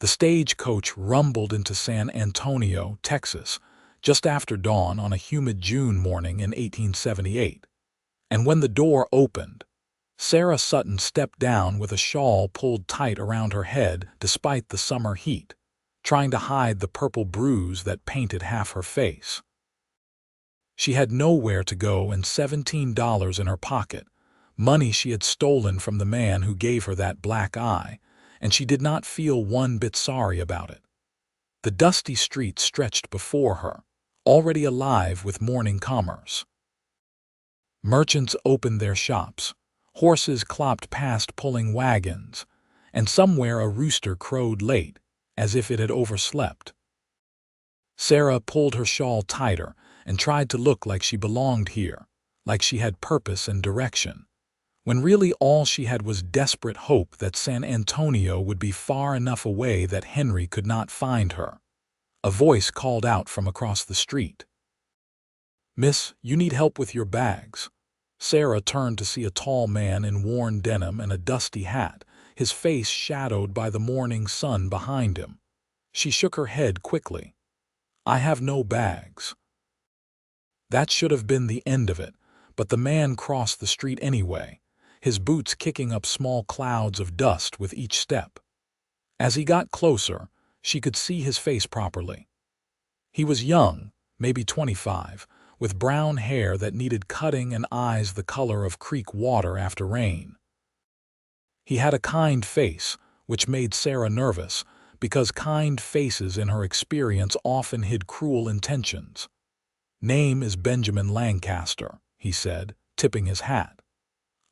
The stagecoach rumbled into San Antonio, Texas, just after dawn on a humid June morning in 1878. And when the door opened, Sarah Sutton stepped down with a shawl pulled tight around her head despite the summer heat, trying to hide the purple bruise that painted half her face. She had nowhere to go and $17 in her pocket, money she had stolen from the man who gave her that black eye, and she did not feel one bit sorry about it. The dusty street stretched before her, already alive with morning commerce. Merchants opened their shops, horses clopped past pulling wagons, and somewhere a rooster crowed late, as if it had overslept. Sarah pulled her shawl tighter and tried to look like she belonged here, like she had purpose and direction, when really all she had was desperate hope that San Antonio would be far enough away that Henry could not find her. A voice called out from across the street. "Miss, you need help with your bags." Sarah turned to see a tall man in worn denim and a dusty hat, his face shadowed by the morning sun behind him. She shook her head quickly. "I have no bags." That should have been the end of it, but the man crossed the street anyway, his boots kicking up small clouds of dust with each step. As he got closer, she could see his face properly. He was young, maybe 25, with brown hair that needed cutting and eyes the color of creek water after rain. He had a kind face, which made Sarah nervous, because kind faces in her experience often hid cruel intentions. "Name is Benjamin Lancaster," he said, tipping his hat.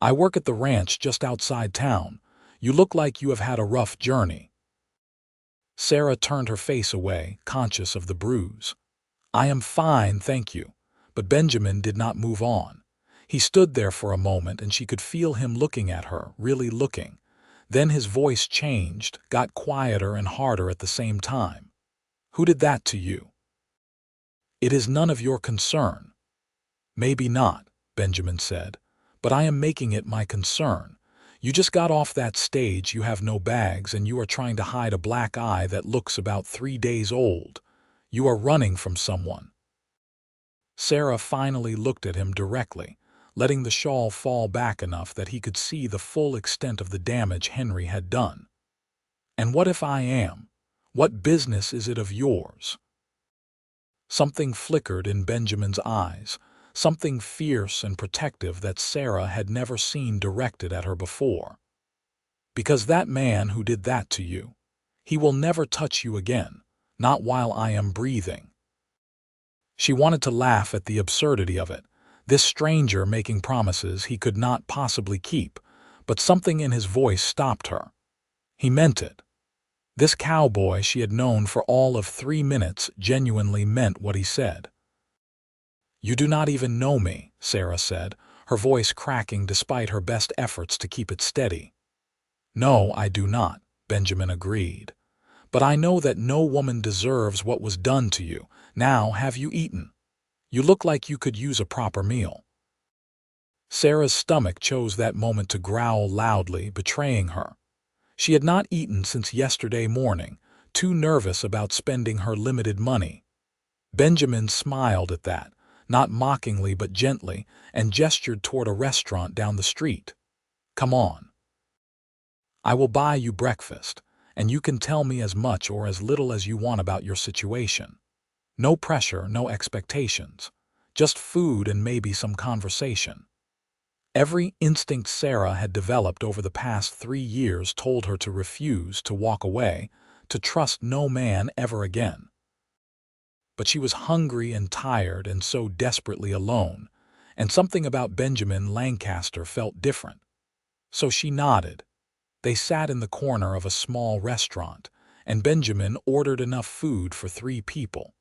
"I work at the ranch just outside town. You look like you have had a rough journey." Sarah turned her face away, conscious of the bruise. "I am fine, thank you." But Benjamin did not move on. He stood there for a moment and she could feel him looking at her, really looking. Then his voice changed, got quieter and harder at the same time. "Who did that to you?" "It is none of your concern." "Maybe not," Benjamin said, "but I am making it my concern. You just got off that stage, you have no bags, and you are trying to hide a black eye that looks about 3 days old. You are running from someone." Sarah finally looked at him directly, letting the shawl fall back enough that he could see the full extent of the damage Henry had done. "And what if I am? What business is it of yours?" Something flickered in Benjamin's eyes, something fierce and protective that Sarah had never seen directed at her before. "Because that man who did that to you, he will never touch you again, not while I am breathing." She wanted to laugh at the absurdity of it, this stranger making promises he could not possibly keep, but something in his voice stopped her. He meant it. This cowboy she had known for all of 3 minutes genuinely meant what he said. "You do not even know me," Sarah said, her voice cracking despite her best efforts to keep it steady. "No, I do not," Benjamin agreed. "But I know that no woman deserves what was done to you. Now, have you eaten? You look like you could use a proper meal." Sarah's stomach chose that moment to growl loudly, betraying her. She had not eaten since yesterday morning, too nervous about spending her limited money. Benjamin smiled at that, not mockingly but gently, and gestured toward a restaurant down the street. "Come on. I will buy you breakfast, and you can tell me as much or as little as you want about your situation. No pressure, no expectations. Just food and maybe some conversation." Every instinct Sarah had developed over the past 3 years told her to refuse, to walk away, to trust no man ever again. But she was hungry and tired and so desperately alone, and something about Benjamin Lancaster felt different. So she nodded. They sat in the corner of a small restaurant, and Benjamin ordered enough food for 3 people.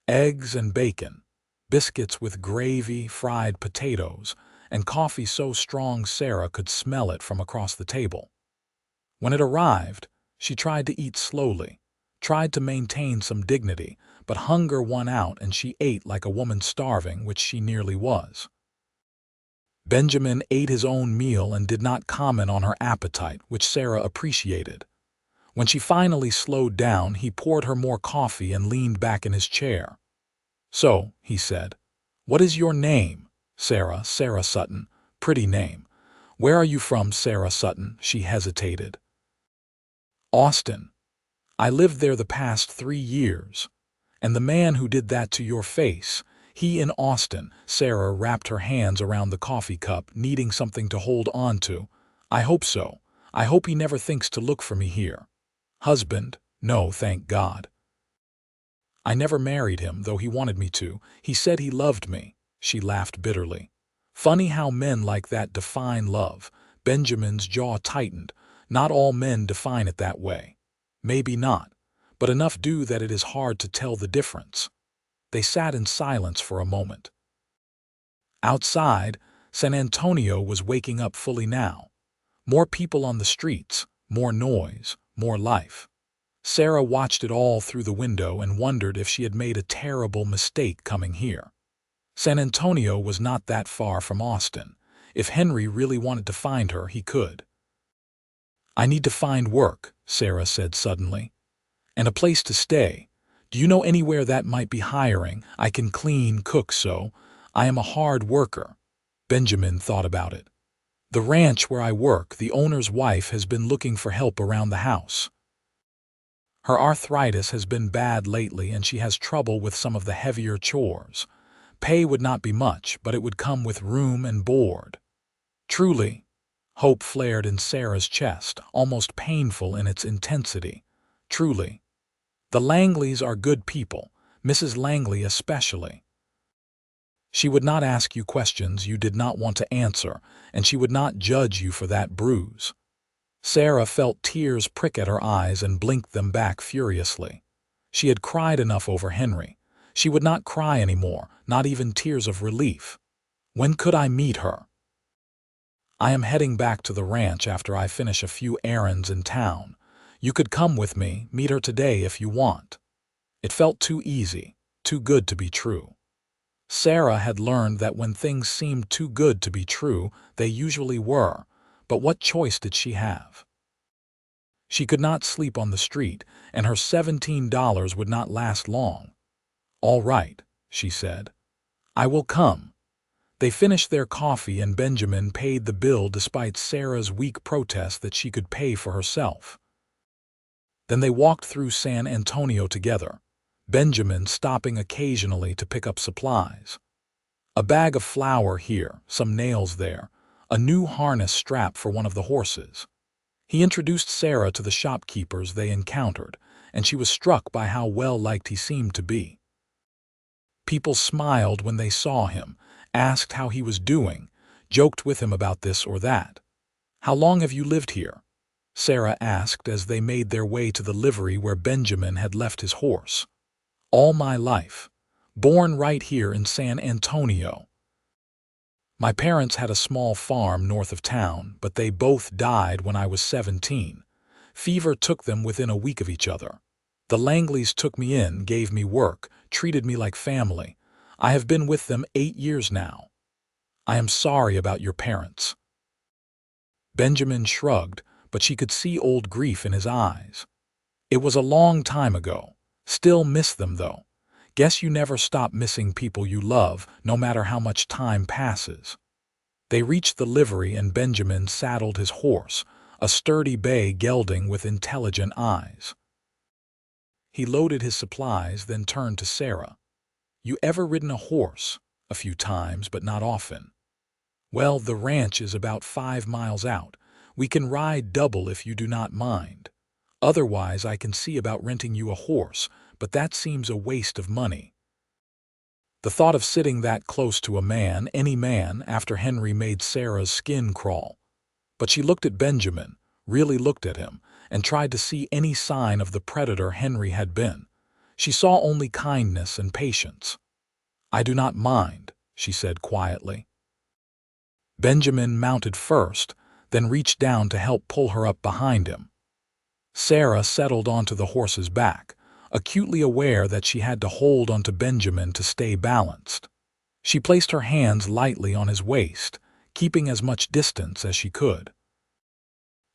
Eggs and bacon, biscuits with gravy, fried potatoes, and coffee so strong Sarah could smell it from across the table. When it arrived, she tried to eat slowly, tried to maintain some dignity, but hunger won out and she ate like a woman starving, which she nearly was. Benjamin ate his own meal and did not comment on her appetite, which Sarah appreciated. When she finally slowed down, he poured her more coffee and leaned back in his chair. "So," he said, "what is your name?" "Sarah Sutton. Pretty name." "Where are you from, Sarah Sutton?" She hesitated. "Austin. I lived there the past 3 years. And the man who did that to your face, he in Austin." Sarah wrapped her hands around the coffee cup, needing something to hold on to. "I hope so. I hope he never thinks to look for me here." "Husband? No, thank God. I never married him, though he wanted me to. He said he loved me." She laughed bitterly. "Funny how men like that define love." Benjamin's jaw tightened. "Not all men define it that way." "Maybe not, but enough do that it is hard to tell the difference." They sat in silence for a moment. Outside, San Antonio was waking up fully now. More people on the streets, more noise, more life. Sarah watched it all through the window and wondered if she had made a terrible mistake coming here. San Antonio was not that far from Austin. If Henry really wanted to find her, he could. "I need to find work," Sarah said suddenly. "And a place to stay. Do you know anywhere that might be hiring? I can clean, cook, so I am a hard worker." Benjamin thought about it. "The ranch where I work, the owner's wife has been looking for help around the house. Her arthritis has been bad lately and she has trouble with some of the heavier chores. Pay would not be much, but it would come with room and board." "Truly?" Hope flared in Sarah's chest, almost painful in its intensity. "Truly. The Langleys are good people, Mrs. Langley especially. She would not ask you questions you did not want to answer, and she would not judge you for that bruise." Sarah felt tears prick at her eyes and blinked them back furiously. She had cried enough over Henry. She would not cry anymore, not even tears of relief. "When could I meet her?" "I am heading back to the ranch after I finish a few errands in town. You could come with me, meet her today if you want." It felt too easy, too good to be true. Sarah had learned that when things seemed too good to be true, they usually were, but what choice did she have? She could not sleep on the street, and her $17 would not last long. "All right," she said. "I will come." They finished their coffee and Benjamin paid the bill despite Sarah's weak protest that she could pay for herself. Then they walked through San Antonio together, Benjamin stopping occasionally to pick up supplies. A bag of flour here, some nails there, a new harness strap for one of the horses. He introduced Sarah to the shopkeepers they encountered, and she was struck by how well-liked he seemed to be. People smiled when they saw him, asked how he was doing, joked with him about this or that. "How long have you lived here?" Sarah asked as they made their way to the livery where Benjamin had left his horse. "All my life. Born right here in San Antonio. My parents had a small farm north of town, but they both died when I was 17. Fever took them within a week of each other. The Langleys took me in, gave me work, treated me like family. I have been with them 8 years now. I am sorry about your parents." Benjamin shrugged, but she could see old grief in his eyes. "It was a long time ago. Still miss them, though. Guess you never stop missing people you love, no matter how much time passes." They reached the livery and Benjamin saddled his horse, a sturdy bay gelding with intelligent eyes. He loaded his supplies, then turned to Sarah. "You ever ridden a horse?" "A few times, but not often." "Well, the ranch is about 5 miles out. We can ride double if you do not mind. Otherwise, I can see about renting you a horse, but that seems a waste of money." The thought of sitting that close to a man, any man, after Henry made Sarah's skin crawl. But she looked at Benjamin, really looked at him, and tried to see any sign of the predator Henry had been. She saw only kindness and patience. "I do not mind," she said quietly. Benjamin mounted first, then reached down to help pull her up behind him. Sarah settled onto the horse's back, acutely aware that she had to hold onto Benjamin to stay balanced. She placed her hands lightly on his waist, keeping as much distance as she could.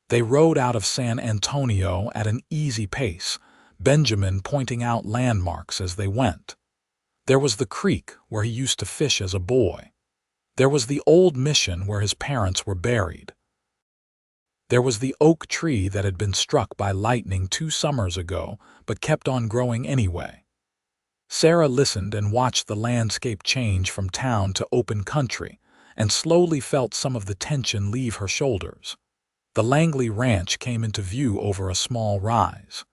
They rode out of San Antonio at an easy pace, Benjamin pointing out landmarks as they went. There was the creek where he used to fish as a boy. There was the old mission where his parents were buried. There was the oak tree that had been struck by lightning 2 summers ago, but kept on growing anyway. Sarah listened and watched the landscape change from town to open country, and slowly felt some of the tension leave her shoulders. The Langley Ranch came into view over a small rise.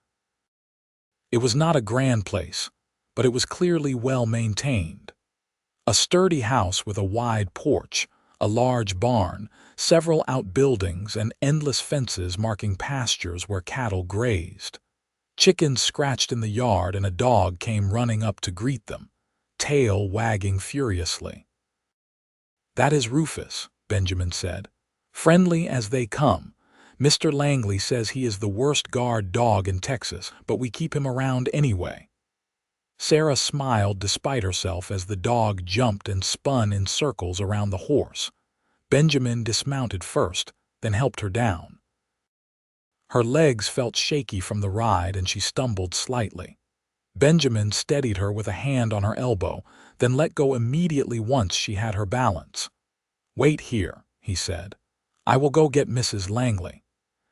It was not a grand place, but it was clearly well maintained. A sturdy house with a wide porch, a large barn, several outbuildings, and endless fences marking pastures where cattle grazed. Chickens scratched in the yard and a dog came running up to greet them, tail wagging furiously. "That is Rufus," Benjamin said. "Friendly as they come. Mr. Langley says he is the worst guard dog in Texas, but we keep him around anyway." Sarah smiled despite herself as the dog jumped and spun in circles around the horse. Benjamin dismounted first, then helped her down. Her legs felt shaky from the ride and she stumbled slightly. Benjamin steadied her with a hand on her elbow, then let go immediately once she had her balance. "Wait here," he said. "I will go get Mrs. Langley."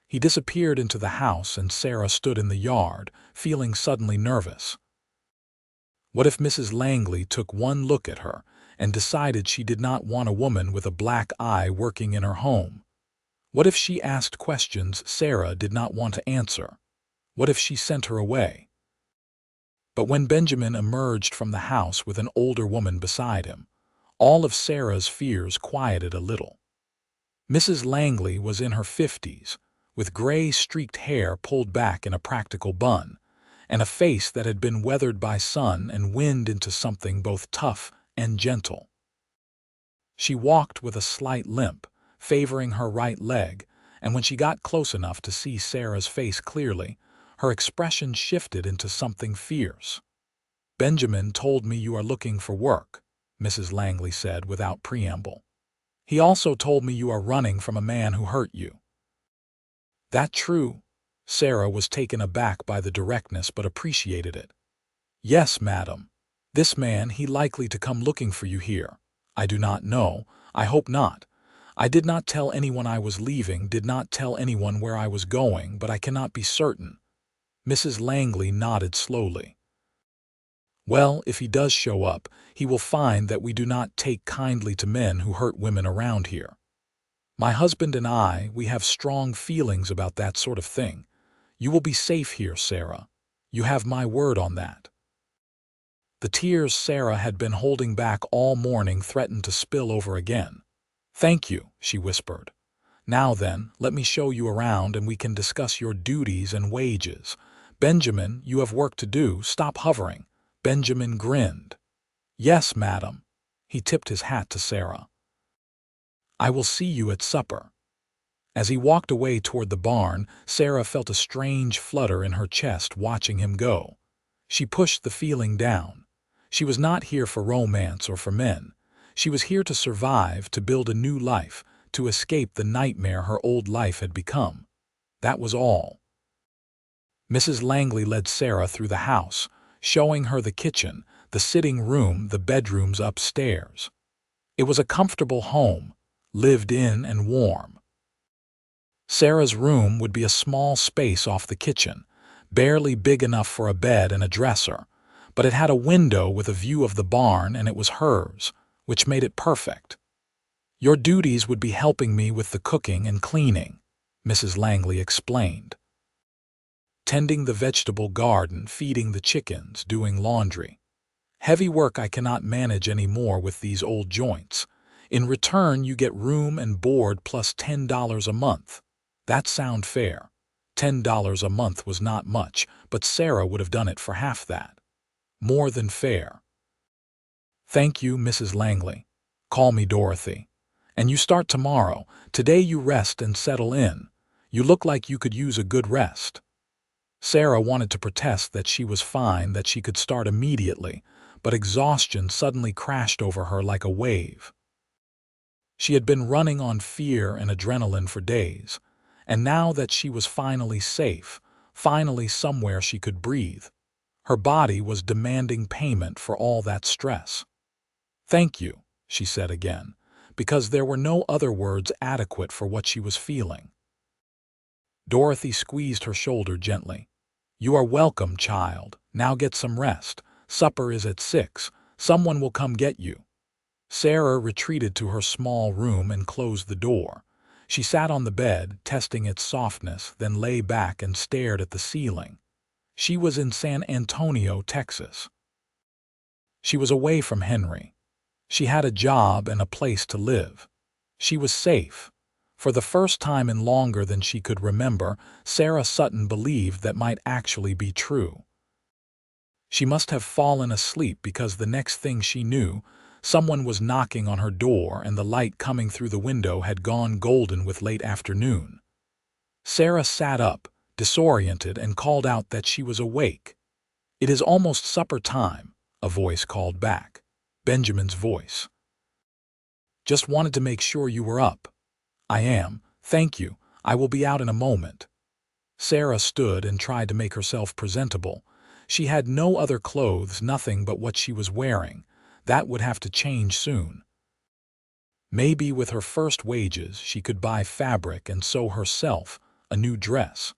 He disappeared into the house and Sarah stood in the yard, feeling suddenly nervous. What if Mrs. Langley took one look at her and decided she did not want a woman with a black eye working in her home? What if she asked questions Sarah did not want to answer? What if she sent her away? But when Benjamin emerged from the house with an older woman beside him, all of Sarah's fears quieted a little. Mrs. Langley was in her 50s, with gray streaked hair pulled back in a practical bun, and a face that had been weathered by sun and wind into something both tough and gentle. She walked with a slight limp, favoring her right leg, and when she got close enough to see Sarah's face clearly, her expression shifted into something fierce. "Benjamin told me you are looking for work," Mrs. Langley said without preamble. "He also told me you are running from a man who hurt you." "That true?" Sarah was taken aback by the directness but appreciated it. "Yes, madam. This man, he likely to come looking for you here. I do not know. I hope not. I did not tell anyone I was leaving, did not tell anyone where I was going, but I cannot be certain." Mrs. Langley nodded slowly. "Well, if he does show up, he will find that we do not take kindly to men who hurt women around here. My husband and I, we have strong feelings about that sort of thing. You will be safe here, Sarah. You have my word on that." The tears Sarah had been holding back all morning threatened to spill over again. "Thank you," she whispered. "Now then, let me show you around and we can discuss your duties and wages. Benjamin, you have work to do. Stop hovering." Benjamin grinned. "Yes, madam." He tipped his hat to Sarah. "I will see you at supper." As he walked away toward the barn, Sarah felt a strange flutter in her chest watching him go. She pushed the feeling down. She was not here for romance or for men. She was here to survive, to build a new life, to escape the nightmare her old life had become. That was all. Mrs. Langley led Sarah through the house, showing her the kitchen, the sitting room, the bedrooms upstairs. It was a comfortable home, lived in and warm. Sarah's room would be a small space off the kitchen, barely big enough for a bed and a dresser, but it had a window with a view of the barn and it was hers, which made it perfect. "Your duties would be helping me with the cooking and cleaning," Mrs. Langley explained. "Tending the vegetable garden, feeding the chickens, doing laundry. Heavy work I cannot manage any more with these old joints. In return, you get room and board plus $10 a month. That sound fair?" $10 a month was not much, but Sarah would have done it for half that. More than fair. "Thank you, Mrs. Langley. Call me Dorothy. And you start tomorrow. Today you rest and settle in. You look like you could use a good rest." Sarah wanted to protest that she was fine, that she could start immediately, but exhaustion suddenly crashed over her like a wave. She had been running on fear and adrenaline for days, And now that she was finally safe, finally somewhere she could breathe, her body was demanding payment for all that stress. "Thank you," she said again, because there were no other words adequate for what she was feeling. Dorothy squeezed her shoulder gently. "You are welcome, child. Now get some rest. Supper is at 6. Someone will come get you." Sarah retreated to her small room and closed the door. She sat on the bed, testing its softness, then lay back and stared at the ceiling. She was in San Antonio, Texas. She was away from Henry. She had a job and a place to live. She was safe. For the first time in longer than she could remember, Sarah Sutton believed that might actually be true. She must have fallen asleep because the next thing she knew, someone was knocking on her door and the light coming through the window had gone golden with late afternoon. Sarah sat up, disoriented, and called out that she was awake. "It is almost supper time," a voice called back. Benjamin's voice. "Just wanted to make sure you were up." "I am, thank you. I will be out in a moment." Sarah stood and tried to make herself presentable. She had no other clothes, nothing but what she was wearing. That would have to change soon. Maybe with her first wages she could buy fabric and sew herself a new dress.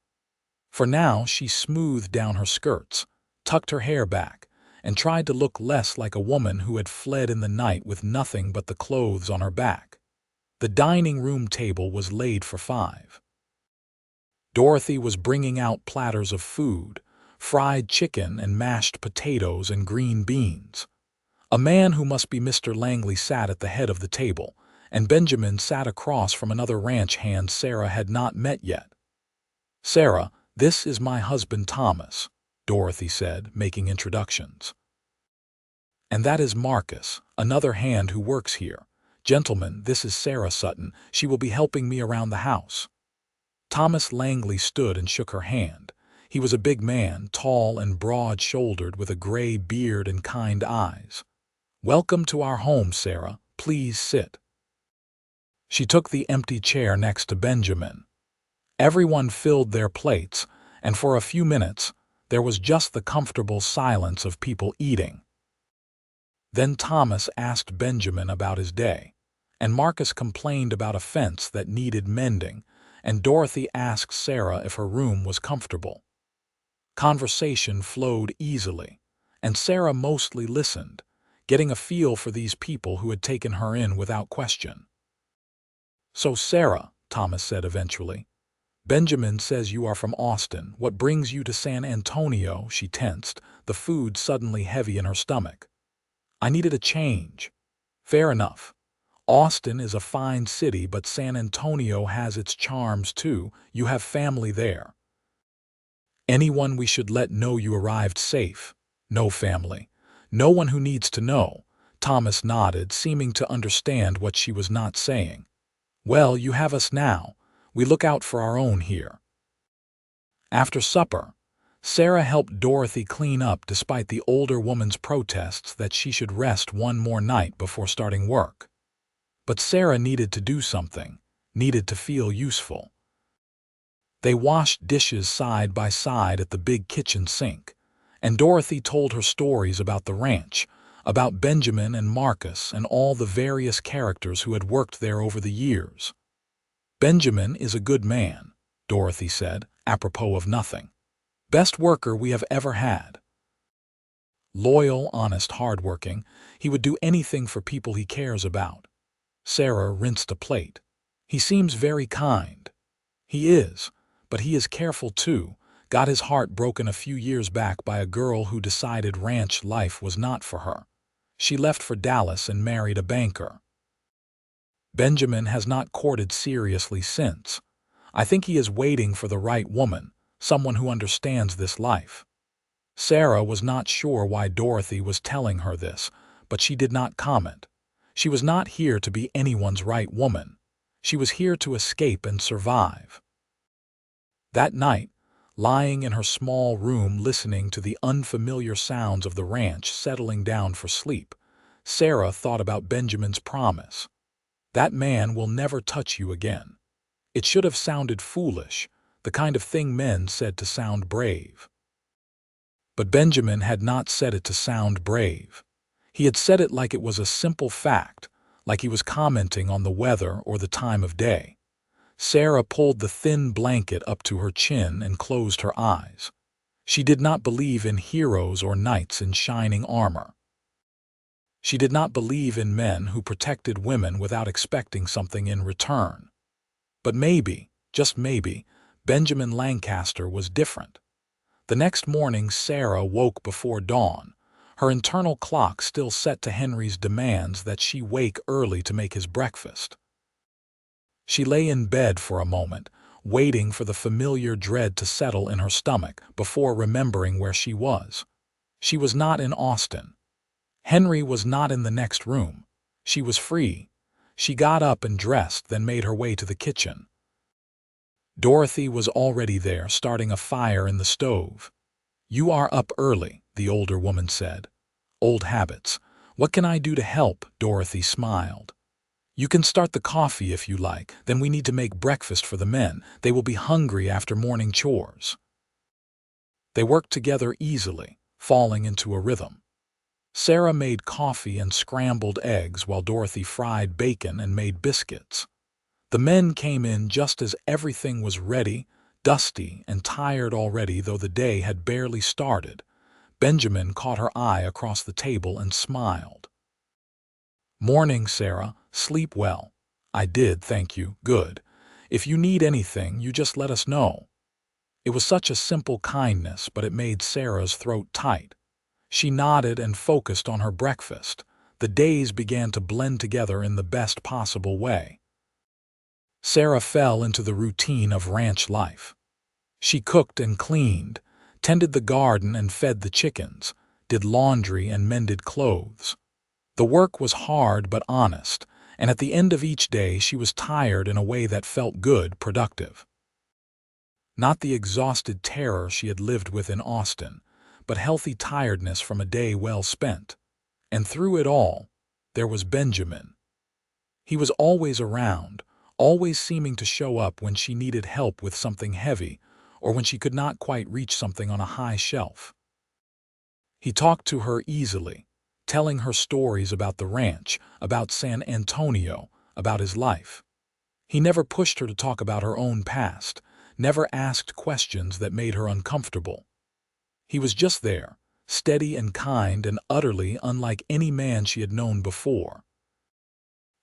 For now she smoothed down her skirts, tucked her hair back, and tried to look less like a woman who had fled in the night with nothing but the clothes on her back. The dining room table was laid for 5. Dorothy was bringing out platters of food, fried chicken and mashed potatoes and green beans. A man who must be Mr. Langley sat at the head of the table, and Benjamin sat across from another ranch hand Sarah had not met yet. "Sarah, this is my husband Thomas," Dorothy said, making introductions. "And that is Marcus, another hand who works here. Gentlemen, this is Sarah Sutton. She will be helping me around the house." Thomas Langley stood and shook her hand. He was a big man, tall and broad-shouldered, with a gray beard and kind eyes. "Welcome to our home, Sarah. Please sit." She took the empty chair next to Benjamin. Everyone filled their plates, and for a few minutes there was just the comfortable silence of people eating. Then Thomas asked Benjamin about his day, and Marcus complained about a fence that needed mending, and Dorothy asked Sarah if her room was comfortable. Conversation flowed easily, and Sarah mostly listened, getting a feel for these people who had taken her in without question. "So Sarah," Thomas said eventually, "Benjamin says you are from Austin. What brings you to San Antonio?" She tensed, the food suddenly heavy in her stomach. "I needed a change." "Fair enough. Austin is a fine city, but San Antonio has its charms too. You have family there." "Anyone we should let know you arrived safe?" "No family. No one who needs to know." Thomas nodded, seeming to understand what she was not saying. "Well, you have us now. We look out for our own here." After supper, Sarah helped Dorothy clean up despite the older woman's protests that she should rest one more night before starting work. But Sarah needed to do something, needed to feel useful. They washed dishes side by side at the big kitchen sink, and Dorothy told her stories about the ranch, about Benjamin and Marcus and all the various characters who had worked there over the years. "Benjamin is a good man," Dorothy said, apropos of nothing. "Best worker we have ever had. Loyal, honest, hardworking. He would do anything for people he cares about." Sarah rinsed a plate. "He seems very kind." "He is, but he is careful too. Got his heart broken a few years back by a girl who decided ranch life was not for her. She left for Dallas and married a banker. Benjamin has not courted seriously since. I think he is waiting for the right woman, someone who understands this life." Sarah was not sure why Dorothy was telling her this, but she did not comment. She was not here to be anyone's right woman. She was here to escape and survive. That night, lying in her small room listening to the unfamiliar sounds of the ranch settling down for sleep, Sarah thought about Benjamin's promise. "That man will never touch you again. It should have sounded foolish, the kind of thing men said to sound brave. But Benjamin had not said it to sound brave. He had said it like it was a simple fact, like he was commenting on the weather or the time of day. Sarah pulled the thin blanket up to her chin and closed her eyes. She did not believe in heroes or knights in shining armor. She did not believe in men who protected women without expecting something in return. But maybe, just maybe, Benjamin Lancaster was different. The next morning Sarah woke before dawn, her internal clock still set to Henry's demands that she wake early to make his breakfast. She lay in bed for a moment, waiting for the familiar dread to settle in her stomach before remembering where she was. She was not in Austin. Henry was not in the next room. She was free. She got up and dressed, then made her way to the kitchen. Dorothy was already there, starting a fire in the stove. "You are up early," the older woman said. "Old habits. What can I do to help?" Dorothy smiled. "You can start the coffee if you like, then we need to make breakfast for the men. They will be hungry after morning chores." They worked together easily, falling into a rhythm. Sarah made coffee and scrambled eggs while Dorothy fried bacon and made biscuits. The men came in just as everything was ready, dusty and tired already, though the day had barely started. Benjamin caught her eye across the table and smiled. "Morning, Sarah. Sleep well." "I did, thank you. Good. If you need anything, you just let us know." It was such a simple kindness, but it made Sarah's throat tight. She nodded and focused on her breakfast. The days began to blend together in the best possible way. Sarah fell into the routine of ranch life. She cooked and cleaned, tended the garden and fed the chickens, did laundry and mended clothes. The work was hard but honest, and at the end of each day she was tired in a way that felt good, productive. Not the exhausted terror she had lived with in Austin, but healthy tiredness from a day well spent. And through it all, there was Benjamin. He was always around, always seeming to show up when she needed help with something heavy or when she could not quite reach something on a high shelf. He talked to her easily, telling her stories about the ranch, about San Antonio, about his life. He never pushed her to talk about her own past, never asked questions that made her uncomfortable. He was just there, steady and kind and utterly unlike any man she had known before.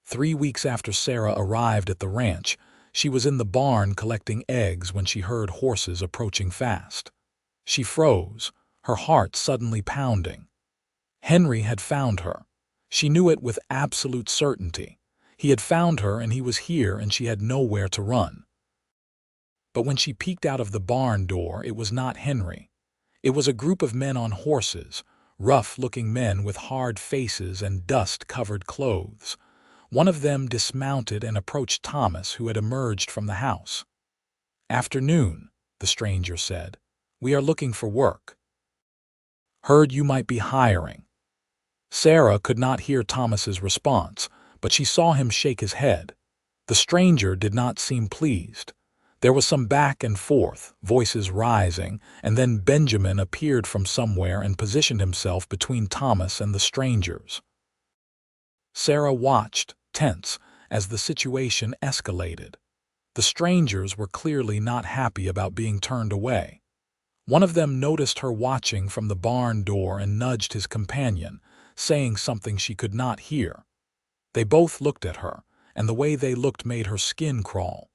3 weeks after Sarah arrived at the ranch, she was in the barn collecting eggs when she heard horses approaching fast. She froze, her heart suddenly pounding. Henry had found her. She knew it with absolute certainty. He had found her and he was here and she had nowhere to run. But when she peeked out of the barn door, it was not Henry. It was a group of men on horses, rough-looking men with hard faces and dust-covered clothes. One of them dismounted and approached Thomas, who had emerged from the house. "Afternoon," the stranger said. "We are looking for work. Heard you might be hiring." Sarah could not hear Thomas's response, but she saw him shake his head. The stranger did not seem pleased. There was some back and forth, voices rising, and then Benjamin appeared from somewhere and positioned himself between Thomas and the strangers. Sarah watched, tense, as the situation escalated. The strangers were clearly not happy about being turned away. One of them noticed her watching from the barn door and nudged his companion, saying something she could not hear. They both looked at her, and the way they looked made her skin crawl.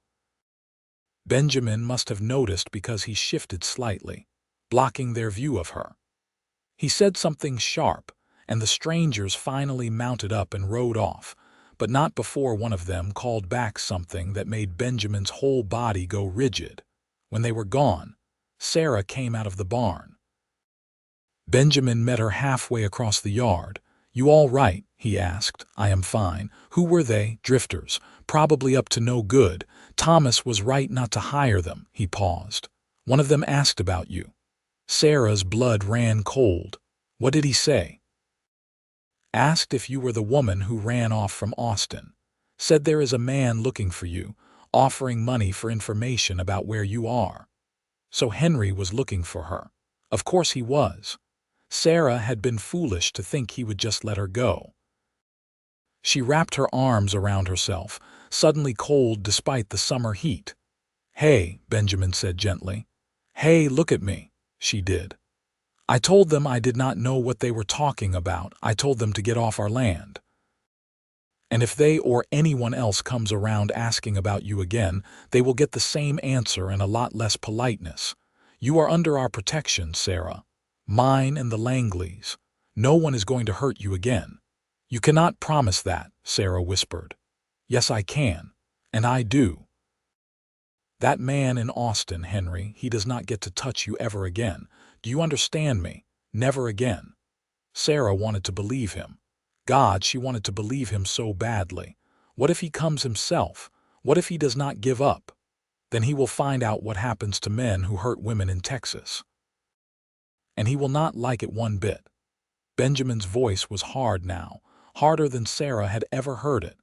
Benjamin must have noticed because he shifted slightly, blocking their view of her. He said something sharp, and the strangers finally mounted up and rode off, but not before one of them called back something that made Benjamin's whole body go rigid. When they were gone, Sarah came out of the barn. Benjamin met her halfway across the yard. "You all right?" he asked. "I am fine." "Who were they?" "Drifters. Probably up to no good. Thomas was right not to hire them." He paused. "One of them asked about you." Sarah's blood ran cold. "What did he say?" "Asked if you were the woman who ran off from Austin. Said there is a man looking for you. offering money for information about where you are. So Henry was looking for her. Of course he was. Sarah had been foolish to think he would just let her go. She wrapped her arms around herself, suddenly cold despite the summer heat. "Hey," Benjamin said gently. "Hey, look at me." She did. "I told them I did not know what they were talking about. I told them to get off our land. And if they or anyone else comes around asking about you again, they will get the same answer and a lot less politeness. You are under our protection, Sarah. Mine and the Langleys. No one is going to hurt you again." "You cannot promise that," Sarah whispered. "Yes, I can. And I do. That man in Austin, Henry, he does not get to touch you ever again. Do you understand me? Never again." Sarah wanted to believe him. God, she wanted to believe him so badly. What if he comes himself? What if he does not give up? Then he will find out what happens to men who hurt women in Texas. And he will not like it one bit. Benjamin's voice was hard now, harder than Sarah had ever heard it.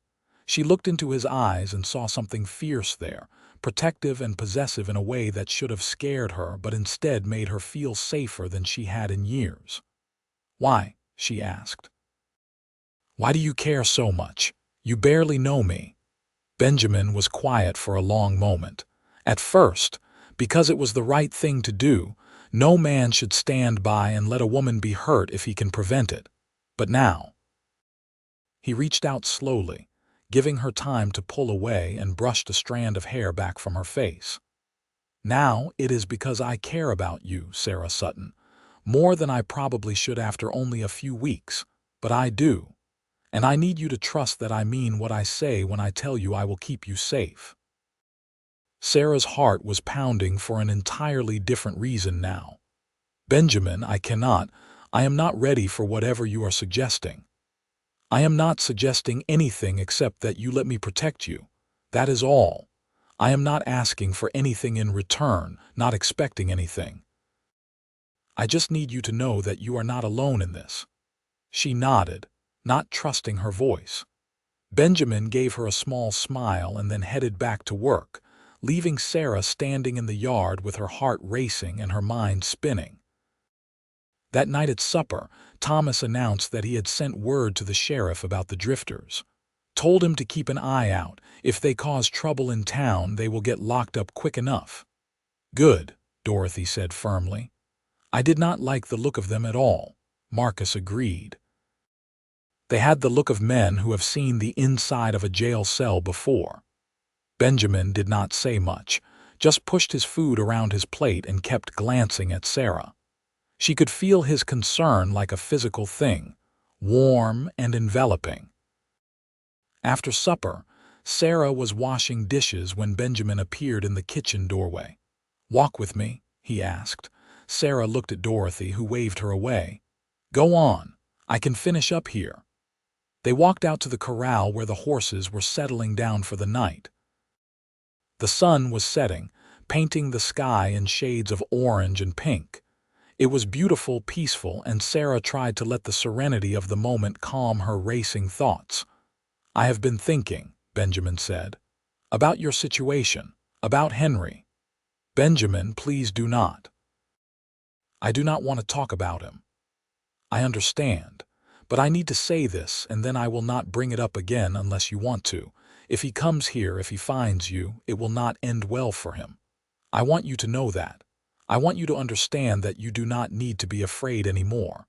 She looked into his eyes and saw something fierce there, protective and possessive in a way that should have scared her but instead made her feel safer than she had in years. "Why?" she asked. "Why do you care so much? You barely know me." Benjamin was quiet for a long moment. At first, because it was the right thing to do, no man should stand by and let a woman be hurt if he can prevent it. But now, he reached out slowly, giving her time to pull away and brushed a strand of hair back from her face. "Now it is because I care about you, Sarah Sutton, more than I probably should after only a few weeks, but I do. And I need you to trust that I mean what I say when I tell you I will keep you safe." Sarah's heart was pounding for an entirely different reason now. "Benjamin, I am not ready for whatever you are suggesting. I am not suggesting anything except that you let me protect you. That is all. I am not asking for anything in return, not expecting anything. I just need you to know that you are not alone in this." She nodded, not trusting her voice. Benjamin gave her a small smile and then headed back to work, leaving Sarah standing in the yard with her heart racing and her mind spinning. That night at supper, Thomas announced that he had sent word to the sheriff about the drifters. Told him to keep an eye out. If they cause trouble in town, they will get locked up quick enough. "Good," Dorothy said firmly. "I did not like the look of them at all," Marcus agreed. "They had the look of men who have seen the inside of a jail cell before." Benjamin did not say much, just pushed his food around his plate and kept glancing at Sarah. She could feel his concern like a physical thing, warm and enveloping. After supper, Sarah was washing dishes when Benjamin appeared in the kitchen doorway. "Walk with me?" he asked. Sarah looked at Dorothy, who waved her away. "Go on. I can finish up here." They walked out to the corral where the horses were settling down for the night. The sun was setting, painting the sky in shades of orange and pink. It was beautiful, peaceful, and Sarah tried to let the serenity of the moment calm her racing thoughts. "I have been thinking," Benjamin said, "about your situation, about Henry." "Benjamin, please do not." "I do not want to talk about him." "I understand. But I need to say this, and then I will not bring it up again unless you want to. If he comes here, if he finds you, it will not end well for him. I want you to know that. I want you to understand that you do not need to be afraid anymore."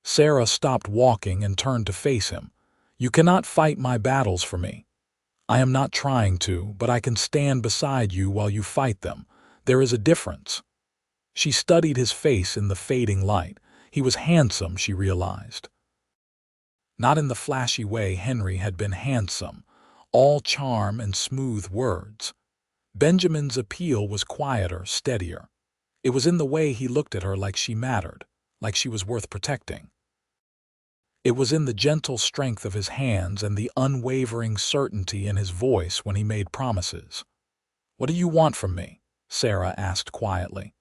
Sarah stopped walking and turned to face him. "You cannot fight my battles for me. I am not trying to, but I can stand beside you while you fight them. There is a difference." She studied his face in the fading light. He was handsome, she realized. Not in the flashy way Henry had been handsome, all charm and smooth words. Benjamin's appeal was quieter, steadier. It was in the way he looked at her like she mattered, like she was worth protecting. It was in the gentle strength of his hands and the unwavering certainty in his voice when he made promises. "What do you want from me?" Sarah asked quietly.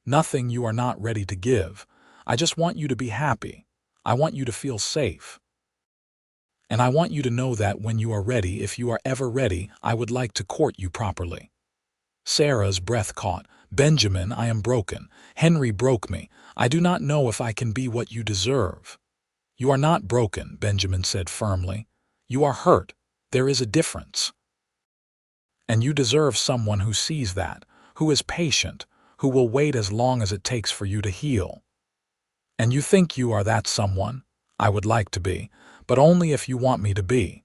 "Nothing you are not ready to give. I just want you to be happy. I want you to feel safe." And I want you to know that when you are ready, if you are ever ready, I would like to court you properly." Sarah's breath caught. "Benjamin, I am broken. Henry broke me. I do not know if I can be what you deserve." "You are not broken," Benjamin said firmly. "You are hurt. There is a difference. And you deserve someone who sees that, who is patient, who will wait as long as it takes for you to heal. And you think you are that someone? I would like to be, but only if you want me to be."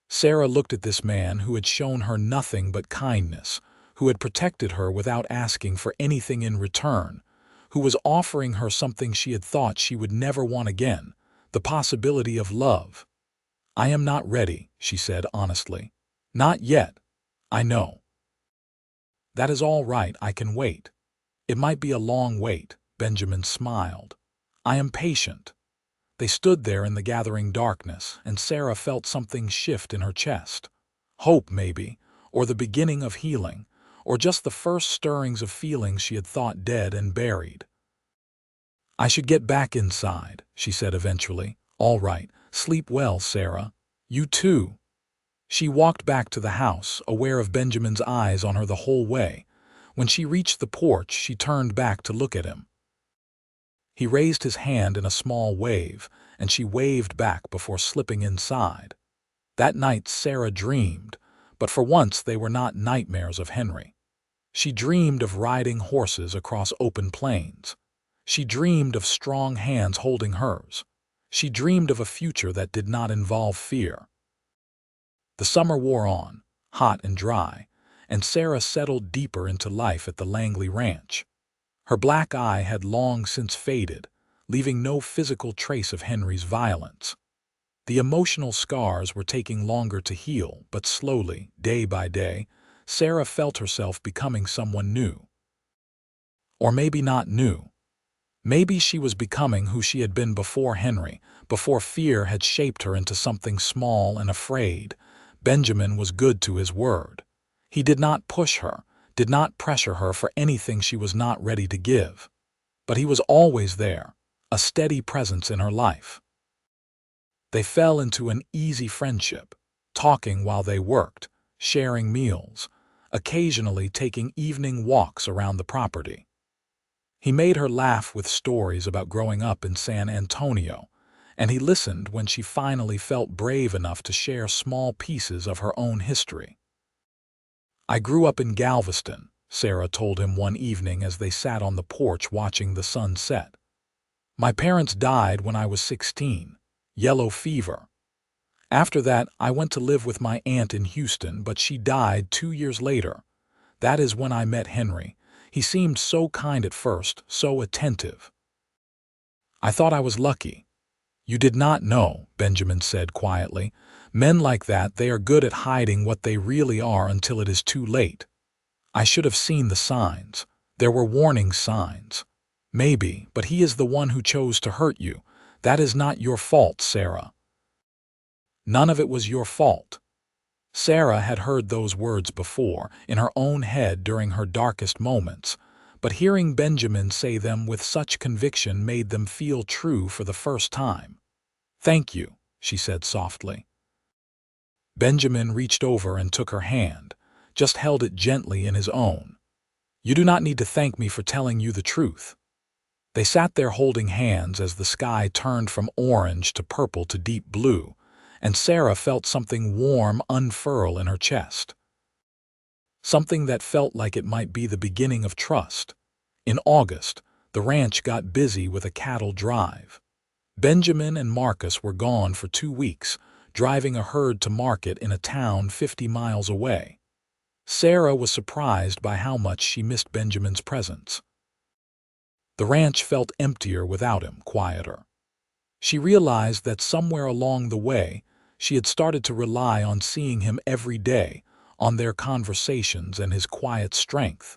Sarah looked at this man who had shown her nothing but kindness, who had protected her without asking for anything in return, who was offering her something she had thought she would never want again, the possibility of love. "I am not ready," she said honestly. "Not yet. I know." "That is all right, I can wait. It might be a long wait," Benjamin smiled. "I am patient." They stood there in the gathering darkness, and Sarah felt something shift in her chest. Hope, maybe, or the beginning of healing, or just the first stirrings of feelings she had thought dead and buried. "I should get back inside," she said eventually. "All right. Sleep well, Sarah. You too." She walked back to the house, aware of Benjamin's eyes on her the whole way. When she reached the porch, she turned back to look at him. He raised his hand in a small wave, and she waved back before slipping inside. That night Sarah dreamed, but for once they were not nightmares of Henry. She dreamed of riding horses across open plains. She dreamed of strong hands holding hers. She dreamed of a future that did not involve fear. The summer wore on, hot and dry, and Sarah settled deeper into life at the Langley Ranch. Her black eye had long since faded, leaving no physical trace of Henry's violence. The emotional scars were taking longer to heal, but slowly, day by day, Sarah felt herself becoming someone new. Or maybe not new. Maybe she was becoming who she had been before Henry, before fear had shaped her into something small and afraid. Benjamin was good to his word. He did not push her, did not pressure her for anything she was not ready to give. But he was always there, a steady presence in her life. They fell into an easy friendship, talking while they worked, sharing meals, occasionally taking evening walks around the property. He made her laugh with stories about growing up in San Antonio, and he listened when she finally felt brave enough to share small pieces of her own history. "I grew up in Galveston," Sarah told him one evening as they sat on the porch watching the sun set. "My parents died when I was 16, yellow fever. After that, I went to live with my aunt in Houston, but she died 2 years later. That is when I met Henry. He seemed so kind at first, so attentive. I thought I was lucky." "You did not know," Benjamin said quietly. "Men like that, they are good at hiding what they really are until it is too late. I should have seen the signs. There were warning signs. Maybe, but he is the one who chose to hurt you. That is not your fault, Sarah." "None of it was your fault." Sarah had heard those words before, in her own head during her darkest moments, but hearing Benjamin say them with such conviction made them feel true for the first time. "Thank you," she said softly. Benjamin reached over and took her hand, just held it gently in his own. "You do not need to thank me for telling you the truth." They sat there holding hands as the sky turned from orange to purple to deep blue, and Sarah felt something warm unfurl in her chest. Something that felt like it might be the beginning of trust. In August, the ranch got busy with a cattle drive. Benjamin and Marcus were gone for 2 weeks, driving a herd to market in a town 50 miles away. Sarah was surprised by how much she missed Benjamin's presence. The ranch felt emptier without him, quieter. She realized that somewhere along the way, she had started to rely on seeing him every day, on their conversations and his quiet strength.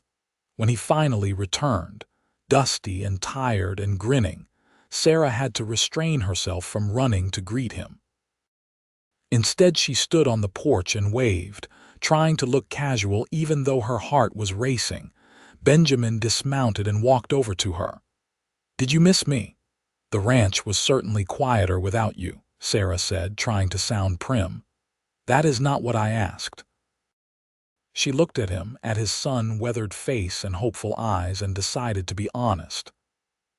When he finally returned, dusty and tired and grinning, Sarah had to restrain herself from running to greet him. Instead, she stood on the porch and waved, trying to look casual even though her heart was racing. Benjamin dismounted and walked over to her. "Did you miss me?" "The ranch was certainly quieter without you," Sarah said, trying to sound prim. "That is not what I asked." She looked at him, at his sun-weathered face and hopeful eyes, and decided to be honest.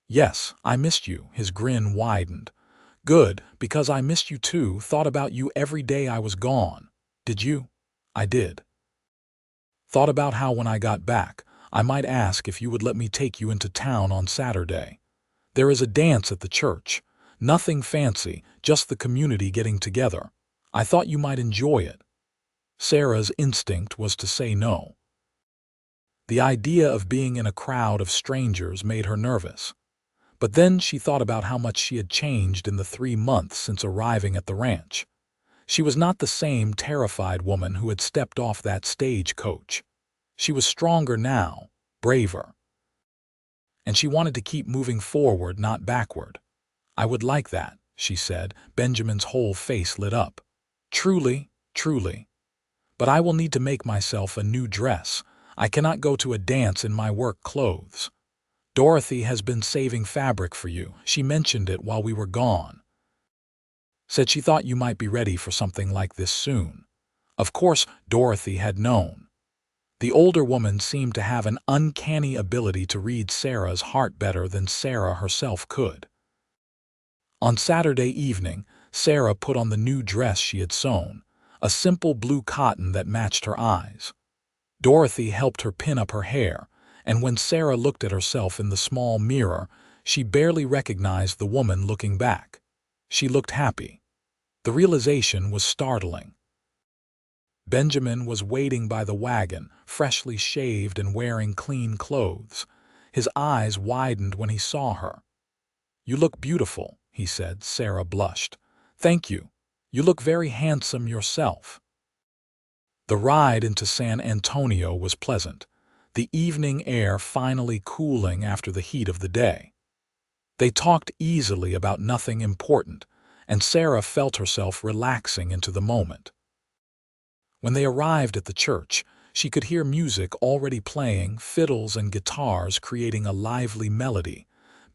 "Yes, I missed you." His grin widened. "Good, because I missed you too, thought about you every day I was gone." "Did you?" "I did. Thought about how when I got back, I might ask if you would let me take you into town on Saturday. There is a dance at the church. Nothing fancy, just the community getting together. I thought you might enjoy it." Sarah's instinct was to say no. The idea of being in a crowd of strangers made her nervous. But then she thought about how much she had changed in the 3 months since arriving at the ranch. She was not the same terrified woman who had stepped off that stagecoach. She was stronger now, braver. And she wanted to keep moving forward, not backward. "I would like that," she said. Benjamin's whole face lit up. "Truly, truly. But I will need to make myself a new dress. I cannot go to a dance in my work clothes. Dorothy has been saving fabric for you. She mentioned it while we were gone. Said she thought you might be ready for something like this soon." Of course, Dorothy had known. The older woman seemed to have an uncanny ability to read Sarah's heart better than Sarah herself could. On Saturday evening, Sarah put on the new dress she had sewn, a simple blue cotton that matched her eyes. Dorothy helped her pin up her hair, and when Sarah looked at herself in the small mirror, she barely recognized the woman looking back. She looked happy. The realization was startling. Benjamin was waiting by the wagon, freshly shaved and wearing clean clothes. His eyes widened when he saw her. "You look beautiful," he said. Sarah blushed. "Thank you. You look very handsome yourself." The ride into San Antonio was pleasant, the evening air finally cooling after the heat of the day. They talked easily about nothing important, and Sarah felt herself relaxing into the moment. When they arrived at the church, she could hear music already playing, fiddles and guitars creating a lively melody.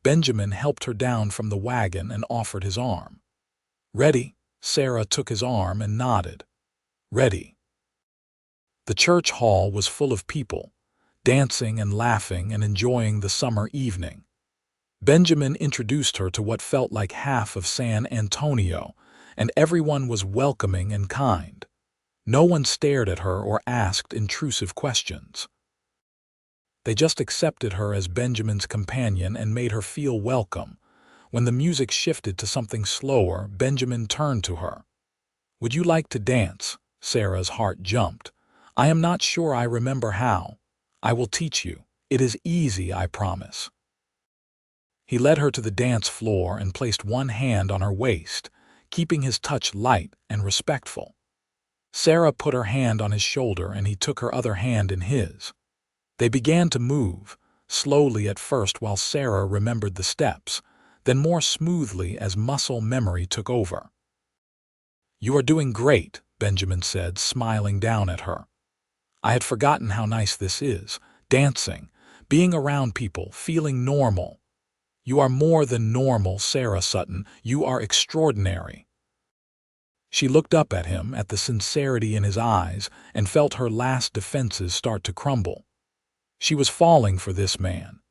Benjamin helped her down from the wagon and offered his arm. "Ready?" Sarah took his arm and nodded. "Ready." The church hall was full of people, dancing and laughing and enjoying the summer evening. Benjamin introduced her to what felt like half of San Antonio, and everyone was welcoming and kind. No one stared at her or asked intrusive questions. They just accepted her as Benjamin's companion and made her feel welcome. When the music shifted to something slower, Benjamin turned to her. "Would you like to dance?" Sarah's heart jumped. "I am not sure I remember how. I will teach you. It is easy, I promise." He led her to the dance floor and placed one hand on her waist, keeping his touch light and respectful. Sarah put her hand on his shoulder and he took her other hand in his. They began to move, slowly at first while Sarah remembered the steps, then more smoothly as muscle memory took over. "You are doing great," Benjamin said, smiling down at her. "I had forgotten how nice this is, dancing, being around people, feeling normal." "You are more than normal, Sarah Sutton. You are extraordinary." She looked up at him, at the sincerity in his eyes, and felt her last defenses start to crumble. She was falling for this man.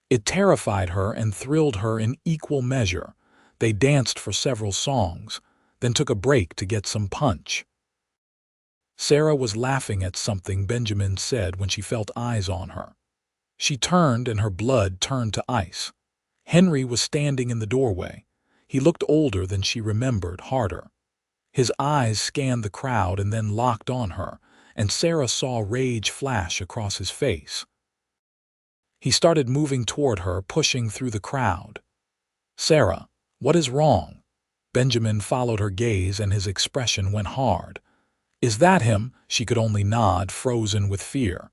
It terrified her and thrilled her in equal measure. They danced for several songs, then took a break to get some punch. Sarah was laughing at something Benjamin said when she felt eyes on her. She turned and her blood turned to ice. Henry was standing in the doorway. He looked older than she remembered, harder. His eyes scanned the crowd and then locked on her, and Sarah saw rage flash across his face. He started moving toward her, pushing through the crowd. "Sarah, what is wrong?" Benjamin followed her gaze and his expression went hard. "Is that him?" She could only nod, frozen with fear.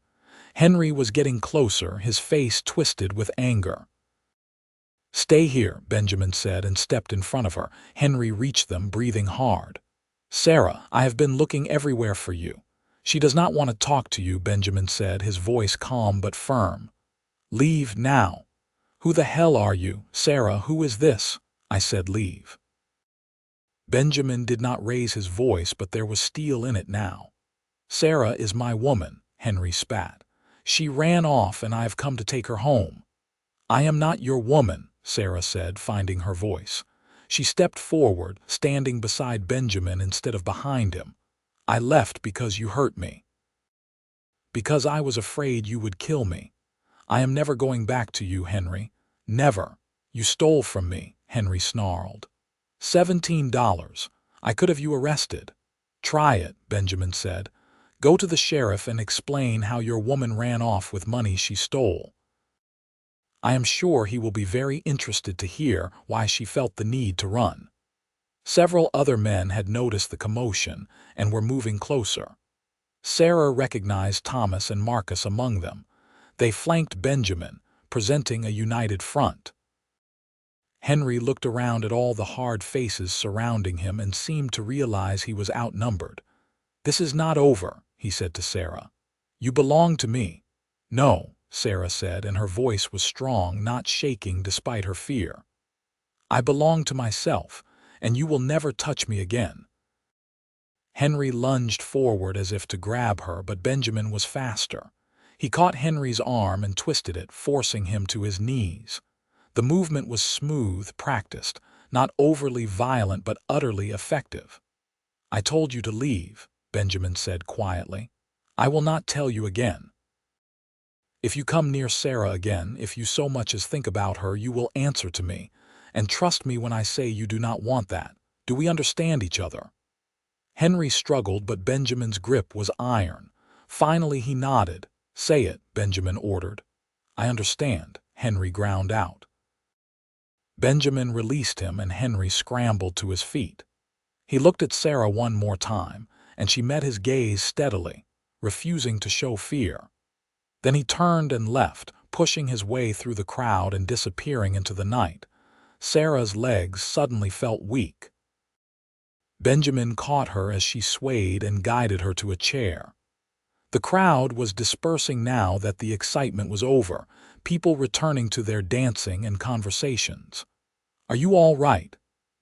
Henry was getting closer, his face twisted with anger. "Stay here," Benjamin said and stepped in front of her. Henry reached them, breathing hard. "Sarah, I have been looking everywhere for you." "She does not want to talk to you," Benjamin said, his voice calm but firm. "Leave now." "Who the hell are you?" "Sarah, who is this?" "I said leave." Benjamin did not raise his voice, but there was steel in it now. "Sarah is my woman," Henry spat. "She ran off and I have come to take her home." "I am not your woman," Sarah said, finding her voice. She stepped forward, standing beside Benjamin instead of behind him. "I left because you hurt me. Because I was afraid you would kill me. I am never going back to you, Henry. Never. You stole from me," Henry snarled. $17. I could have you arrested." "Try it," Benjamin said. "Go to the sheriff and explain how your woman ran off with money she stole. I am sure he will be very interested to hear why she felt the need to run." Several other men had noticed the commotion and were moving closer. Sarah recognized Thomas and Marcus among them. They flanked Benjamin, presenting a united front. Henry looked around at all the hard faces surrounding him and seemed to realize he was outnumbered. "This is not over," he said to Sarah. "You belong to me." "No," Sarah said, and her voice was strong, not shaking despite her fear. "I belong to myself, and you will never touch me again." Henry lunged forward as if to grab her, but Benjamin was faster. He caught Henry's arm and twisted it, forcing him to his knees. The movement was smooth, practiced, not overly violent but utterly effective. "I told you to leave," Benjamin said quietly. "I will not tell you again. If you come near Sarah again, if you so much as think about her, you will answer to me. And trust me when I say you do not want that. Do we understand each other?" Henry struggled, but Benjamin's grip was iron. Finally he nodded. "Say it," Benjamin ordered. "I understand," Henry ground out. Benjamin released him and Henry scrambled to his feet. He looked at Sarah one more time, and she met his gaze steadily, refusing to show fear. Then he turned and left, pushing his way through the crowd and disappearing into the night. Sarah's legs suddenly felt weak. Benjamin caught her as she swayed and guided her to a chair. The crowd was dispersing now that the excitement was over, people returning to their dancing and conversations. "Are you all right?"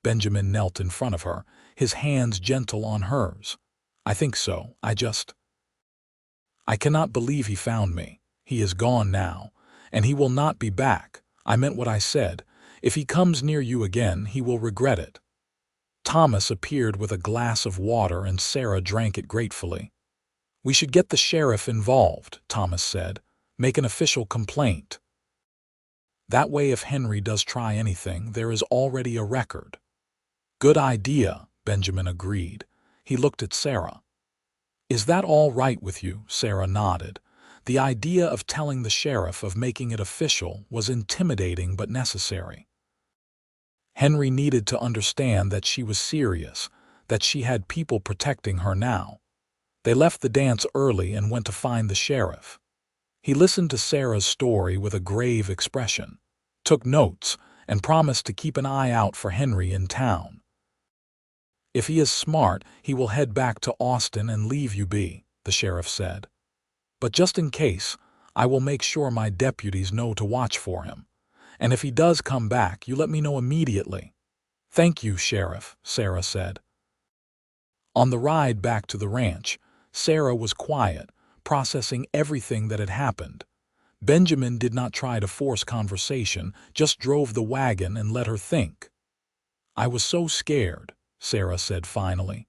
Benjamin knelt in front of her, his hands gentle on hers. "I think so. I cannot believe he found me. He is gone now, and he will not be back. I meant what I said. If he comes near you again, he will regret it." Thomas appeared with a glass of water and Sarah drank it gratefully. "We should get the sheriff involved," Thomas said. "Make an official complaint. That way if Henry does try anything, there is already a record." "Good idea," Benjamin agreed. He looked at Sarah. "Is that all right with you?" Sarah nodded. The idea of telling the sheriff, of making it official, was intimidating but necessary. Henry needed to understand that she was serious, that she had people protecting her now. They left the dance early and went to find the sheriff. He listened to Sarah's story with a grave expression, took notes, and promised to keep an eye out for Henry in town. "If he is smart, he will head back to Austin and leave you be," the sheriff said. "But just in case, I will make sure my deputies know to watch for him. And if he does come back, you let me know immediately." "Thank you, Sheriff," Sarah said. On the ride back to the ranch, Sarah was quiet, processing everything that had happened. Benjamin did not try to force conversation, just drove the wagon and let her think. "I was so scared," Sarah said finally.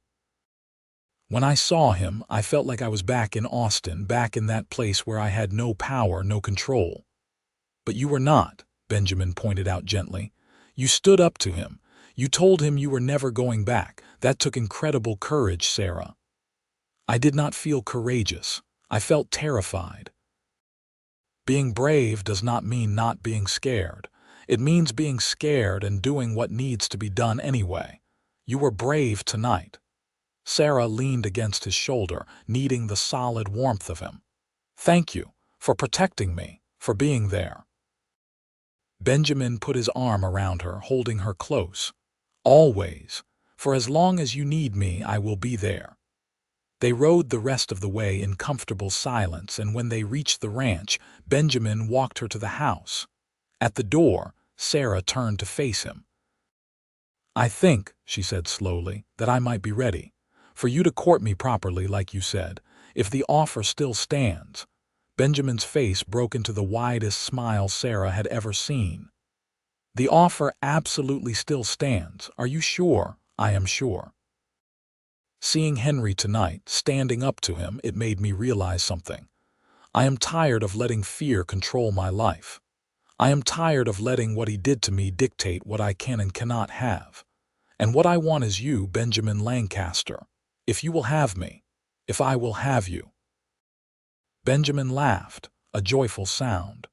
"When I saw him, I felt like I was back in Austin, back in that place where I had no power, no control." "But you were not," Benjamin pointed out gently. "You stood up to him. You told him you were never going back. That took incredible courage, Sarah." "I did not feel courageous. I felt terrified." "Being brave does not mean not being scared. It means being scared and doing what needs to be done anyway. You were brave tonight." Sarah leaned against his shoulder, needing the solid warmth of him. "Thank you for protecting me, for being there." Benjamin put his arm around her, holding her close. "Always. For as long as you need me, I will be there." They rode the rest of the way in comfortable silence, and when they reached the ranch, Benjamin walked her to the house. At the door, Sarah turned to face him. "I think," she said slowly, "that I might be ready. For you to court me properly, like you said, if the offer still stands." Benjamin's face broke into the widest smile Sarah had ever seen. "The offer absolutely still stands. Are you sure?" "I am sure." Seeing Henry tonight, standing up to him, it made me realize something. I am tired of letting fear control my life. I am tired of letting what he did to me dictate what I can and cannot have. And what I want is you, Benjamin Lancaster. If you will have me, if I will have you." Benjamin laughed, a joyful sound.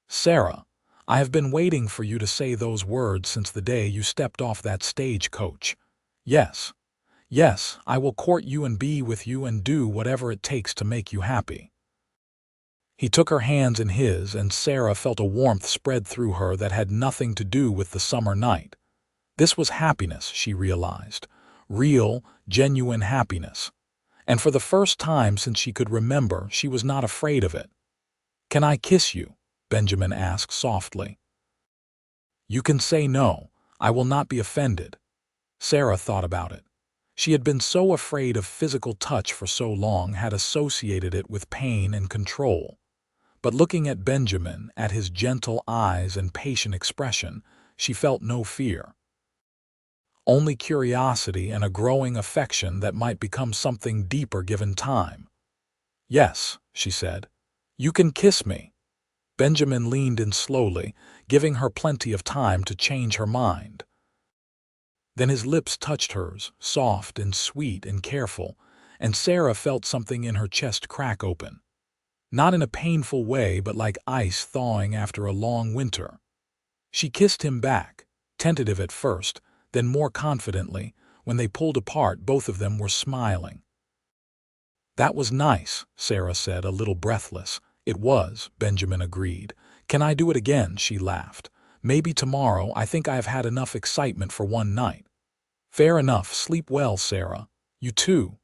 "Sarah, I have been waiting for you to say those words since the day you stepped off that stagecoach. Yes, yes, I will court you and be with you and do whatever it takes to make you happy." He took her hands in his, and Sarah felt a warmth spread through her that had nothing to do with the summer night. This was happiness, she realized. Real, genuine happiness. And for the first time since she could remember, she was not afraid of it. "Can I kiss you?" Benjamin asked softly. "You can say no. I will not be offended." Sarah thought about it. She had been so afraid of physical touch for so long, had associated it with pain and control. But looking at Benjamin, at his gentle eyes and patient expression, she felt no fear. Only curiosity and a growing affection that might become something deeper given time. "Yes," she said. "You can kiss me." Benjamin leaned in slowly, giving her plenty of time to change her mind. Then his lips touched hers, soft and sweet and careful, and Sarah felt something in her chest crack open. Not in a painful way, but like ice thawing after a long winter. She kissed him back, tentative at first, then more confidently. When they pulled apart, both of them were smiling. "That was nice," Sarah said, a little breathless. "It was," Benjamin agreed. "Can I do it again?" she laughed. "Maybe tomorrow. I think I have had enough excitement for one night." "Fair enough. Sleep well, Sarah. You too."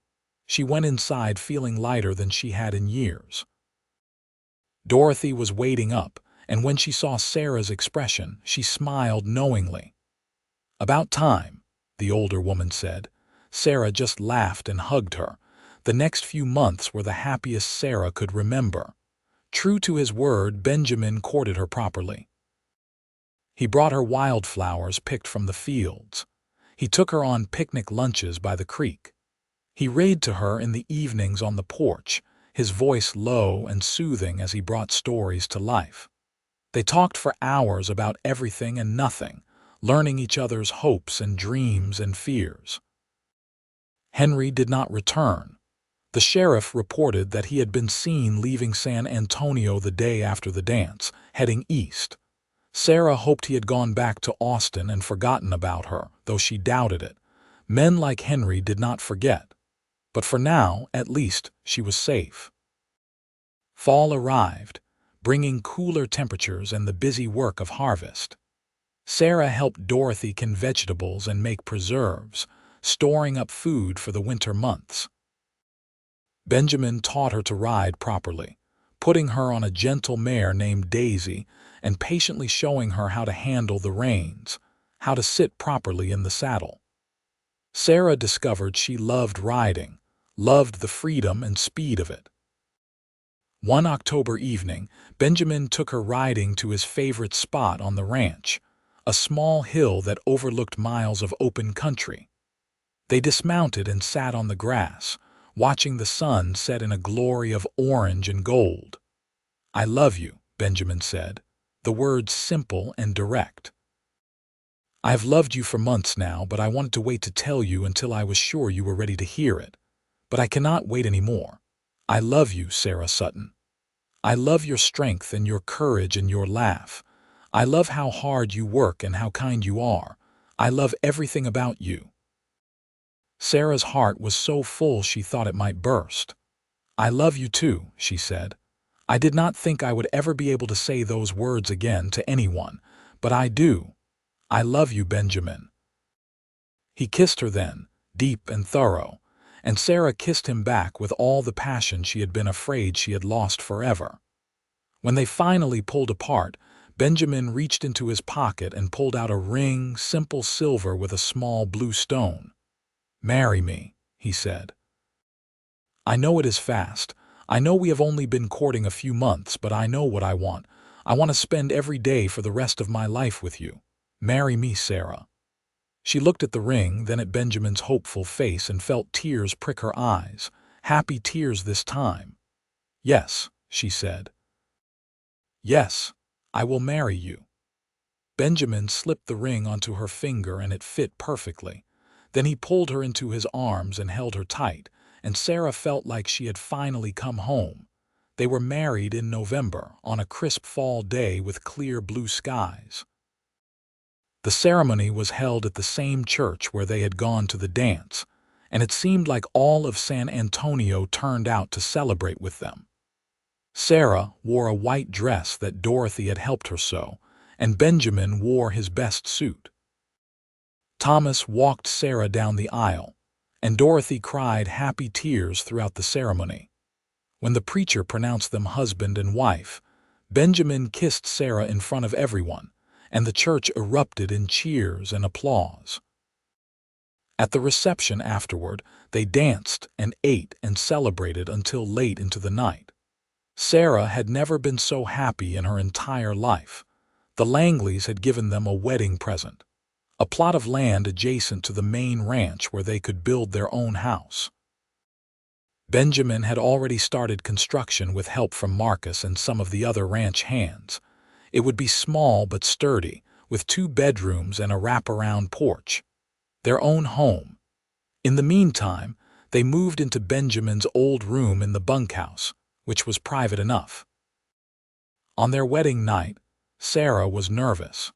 She went inside feeling lighter than she had in years. Dorothy was waiting up, and when she saw Sarah's expression, she smiled knowingly. "About time," the older woman said. Sarah just laughed and hugged her. The next few months were the happiest Sarah could remember. True to his word, Benjamin courted her properly. He brought her wildflowers picked from the fields. He took her on picnic lunches by the creek. He read to her in the evenings on the porch, his voice low and soothing as he brought stories to life. They talked for hours about everything and nothing, learning each other's hopes and dreams and fears. Henry did not return. The sheriff reported that he had been seen leaving San Antonio the day after the dance, heading east. Sarah hoped he had gone back to Austin and forgotten about her, though she doubted it. Men like Henry did not forget. But for now, at least, she was safe. Fall arrived, bringing cooler temperatures and the busy work of harvest. Sarah helped Dorothy can vegetables and make preserves, storing up food for the winter months. Benjamin taught her to ride properly, putting her on a gentle mare named Daisy and patiently showing her how to handle the reins, how to sit properly in the saddle. Sarah discovered she loved riding, loved the freedom and speed of it. One October evening, Benjamin took her riding to his favorite spot on the ranch, a small hill that overlooked miles of open country. They dismounted and sat on the grass, watching the sun set in a glory of orange and gold. "I love you," Benjamin said, the words simple and direct. "I have loved you for months now, but I wanted to wait to tell you until I was sure you were ready to hear it. But I cannot wait any more. I love you, Sarah Sutton. I love your strength and your courage and your laugh. I love how hard you work and how kind you are. I love everything about you." Sarah's heart was so full she thought it might burst. "I love you too," she said. "I did not think I would ever be able to say those words again to anyone, but I do. I love you, Benjamin." He kissed her then, deep and thorough, and Sarah kissed him back with all the passion she had been afraid she had lost forever. When they finally pulled apart, Benjamin reached into his pocket and pulled out a ring, simple silver with a small blue stone. "Marry me," he said. "I know it is fast. I know we have only been courting a few months, but I know what I want. I want to spend every day for the rest of my life with you. Marry me, Sarah." She looked at the ring, then at Benjamin's hopeful face and felt tears prick her eyes. Happy tears this time. "Yes," she said. "Yes, I will marry you." Benjamin slipped the ring onto her finger and it fit perfectly. Then he pulled her into his arms and held her tight, and Sarah felt like she had finally come home. They were married in November, on a crisp fall day with clear blue skies. The ceremony was held at the same church where they had gone to the dance, and it seemed like all of San Antonio turned out to celebrate with them. Sarah wore a white dress that Dorothy had helped her sew, and Benjamin wore his best suit. Thomas walked Sarah down the aisle, and Dorothy cried happy tears throughout the ceremony. When the preacher pronounced them husband and wife, Benjamin kissed Sarah in front of everyone, and the church erupted in cheers and applause. At the reception afterward, they danced and ate and celebrated until late into the night. Sarah had never been so happy in her entire life. The Langleys had given them a wedding present, a plot of land adjacent to the main ranch where they could build their own house. Benjamin had already started construction with help from Marcus and some of the other ranch hands. It would be small but sturdy, with 2 bedrooms and a wraparound porch. Their own home. In the meantime, they moved into Benjamin's old room in the bunkhouse, which was private enough. On their wedding night, Sarah was nervous.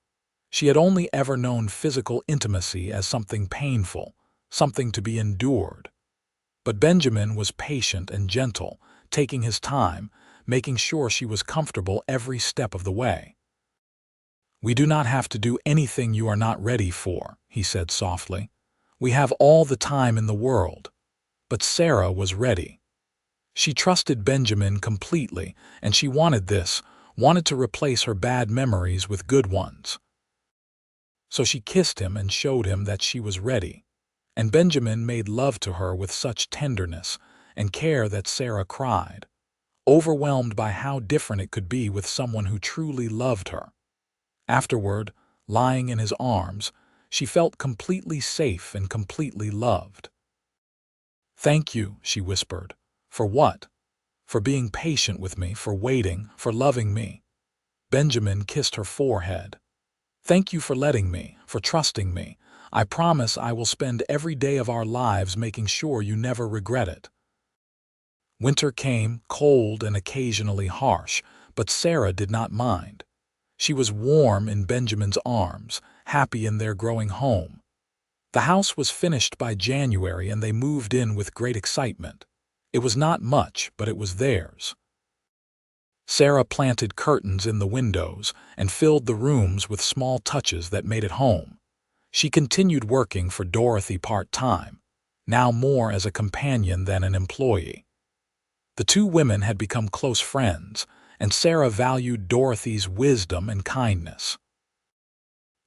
She had only ever known physical intimacy as something painful, something to be endured. But Benjamin was patient and gentle, taking his time, making sure she was comfortable every step of the way. "We do not have to do anything you are not ready for," he said softly. "We have all the time in the world." But Sarah was ready. She trusted Benjamin completely, and she wanted this, wanted to replace her bad memories with good ones. So she kissed him and showed him that she was ready, and Benjamin made love to her with such tenderness and care that Sarah cried, overwhelmed by how different it could be with someone who truly loved her. Afterward, lying in his arms, she felt completely safe and completely loved. "Thank you," she whispered. "For what?" "For being patient with me, for waiting, for loving me." Benjamin kissed her forehead. "Thank you for letting me, for trusting me. I promise I will spend every day of our lives making sure you never regret it." Winter came, cold and occasionally harsh, but Sarah did not mind. She was warm in Benjamin's arms, happy in their growing home. The house was finished by January and they moved in with great excitement. It was not much, but it was theirs. Sarah planted curtains in the windows and filled the rooms with small touches that made it home. She continued working for Dorothy part-time, now more as a companion than an employee. The 2 women had become close friends, and Sarah valued Dorothy's wisdom and kindness.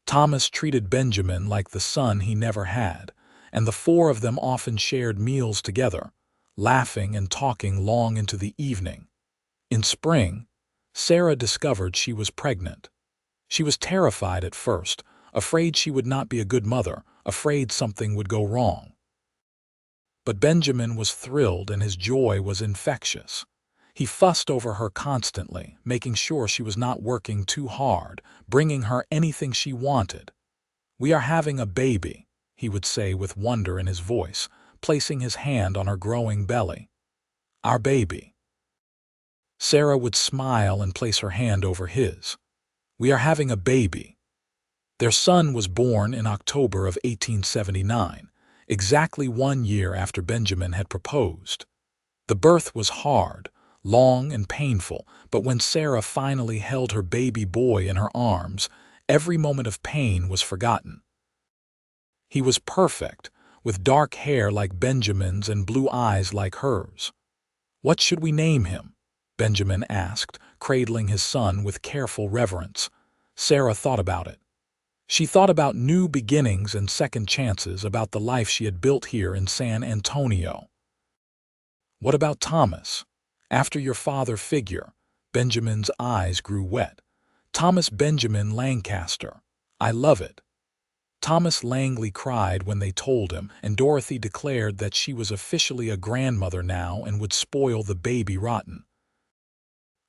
Thomas treated Benjamin like the son he never had, and the 4 of them often shared meals together, laughing and talking long into the evening. In spring, Sarah discovered she was pregnant. She was terrified at first, afraid she would not be a good mother, afraid something would go wrong. But Benjamin was thrilled and his joy was infectious. He fussed over her constantly, making sure she was not working too hard, bringing her anything she wanted. "We are having a baby," he would say with wonder in his voice, placing his hand on her growing belly. "Our baby." Sarah would smile and place her hand over his. "We are having a baby." Their son was born in October of 1879, exactly 1 year after Benjamin had proposed. The birth was hard, long and painful, but when Sarah finally held her baby boy in her arms, every moment of pain was forgotten. He was perfect, with dark hair like Benjamin's and blue eyes like hers. "What should we name him?" Benjamin asked, cradling his son with careful reverence. Sarah thought about it. She thought about new beginnings and second chances, about the life she had built here in San Antonio. What about Thomas? After your father figure, Benjamin's eyes grew wet. Thomas Benjamin Lancaster. I love it. Thomas Langley cried when they told him, and Dorothy declared that she was officially a grandmother now and would spoil the baby rotten.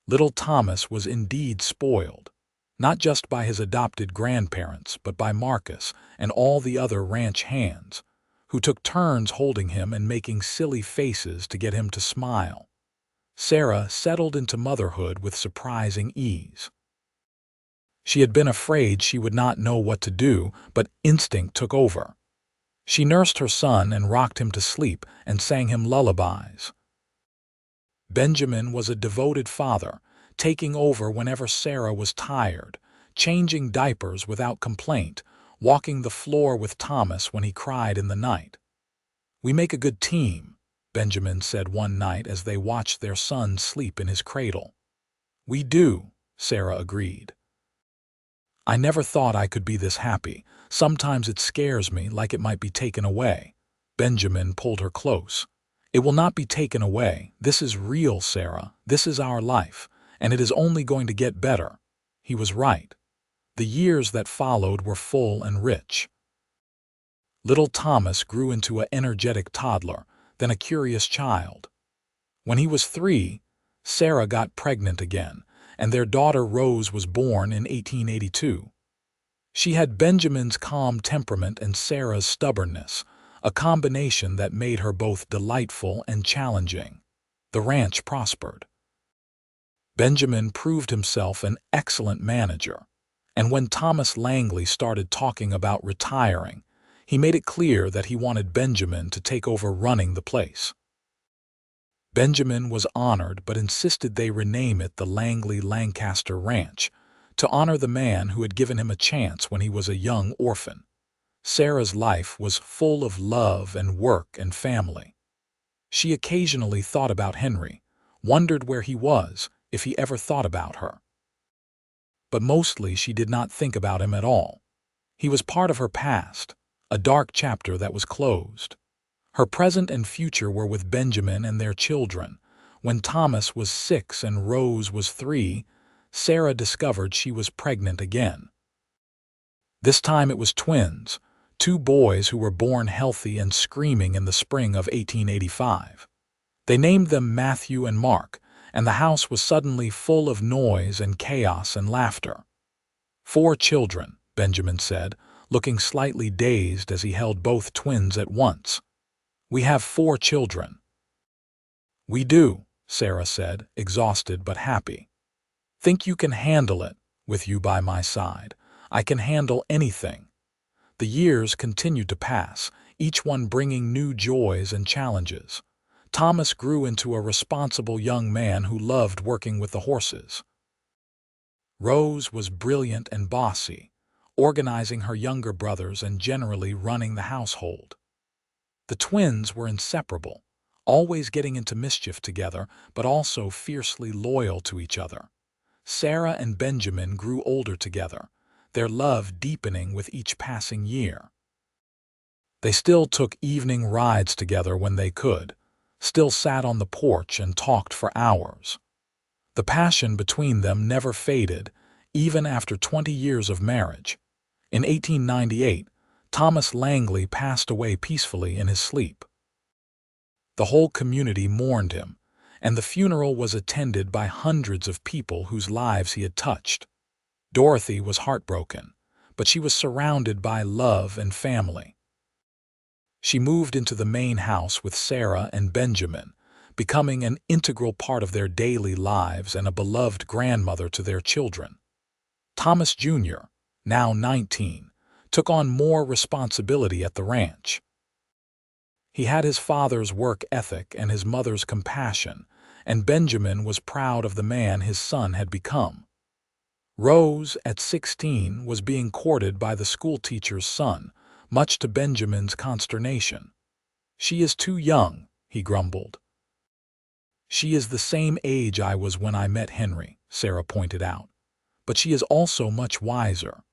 Little Thomas was indeed spoiled, not just by his adopted grandparents, but by Marcus and all the other ranch hands, who took turns holding him and making silly faces to get him to smile. Sarah settled into motherhood with surprising ease. She had been afraid she would not know what to do, but instinct took over. She nursed her son and rocked him to sleep and sang him lullabies. Benjamin was a devoted father, taking over whenever Sarah was tired, changing diapers without complaint, walking the floor with Thomas when he cried in the night. "We make a good team," Benjamin said one night as they watched their son sleep in his cradle. "We do," Sarah agreed. "I never thought I could be this happy. Sometimes it scares me, like it might be taken away." Benjamin pulled her close. "It will not be taken away. This is real, Sarah. This is our life, and it is only going to get better." He was right. The years that followed were full and rich. Little Thomas grew into an energetic toddler, then a curious child. When he was 3, Sarah got pregnant again, and their daughter Rose was born in 1882. She had Benjamin's calm temperament and Sarah's stubbornness, a combination that made her both delightful and challenging. The ranch prospered. Benjamin proved himself an excellent manager, and when Thomas Langley started talking about retiring, he made it clear that he wanted Benjamin to take over running the place. Benjamin was honored but insisted they rename it the Langley Lancaster Ranch, to honor the man who had given him a chance when he was a young orphan. Sarah's life was full of love and work and family. She occasionally thought about Henry, wondered where he was, if he ever thought about her. But mostly she did not think about him at all. He was part of her past, a dark chapter that was closed. Her present and future were with Benjamin and their children. When Thomas was 6 and Rose was 3, Sarah discovered she was pregnant again. This time it was twins, 2 boys who were born healthy and screaming in the spring of 1885. They named them Matthew and Mark, and the house was suddenly full of noise and chaos and laughter. 4 children, Benjamin said, looking slightly dazed as he held both twins at once. "We have 4 children." "We do," Sarah said, exhausted but happy. "Think you can handle it, with you by my side? I can handle anything." The years continued to pass, each one bringing new joys and challenges. Thomas grew into a responsible young man who loved working with the horses. Rose was brilliant and bossy, organizing her younger brothers and generally running the household. The twins were inseparable, always getting into mischief together, but also fiercely loyal to each other. Sarah and Benjamin grew older together, their love deepening with each passing year. They still took evening rides together when they could, still sat on the porch and talked for hours. The passion between them never faded, even after 20 years of marriage. In 1898, Thomas Langley passed away peacefully in his sleep. The whole community mourned him, and the funeral was attended by hundreds of people whose lives he had touched. Dorothy was heartbroken, but she was surrounded by love and family. She moved into the main house with Sarah and Benjamin, becoming an integral part of their daily lives and a beloved grandmother to their children. Thomas Jr., now 19, took on more responsibility at the ranch. He had his father's work ethic and his mother's compassion, and Benjamin was proud of the man his son had become. Rose, at 16, was being courted by the schoolteacher's son, much to Benjamin's consternation. "She is too young," he grumbled. "She is the same age I was when I met Henry," Sarah pointed out. but she is also much wiser.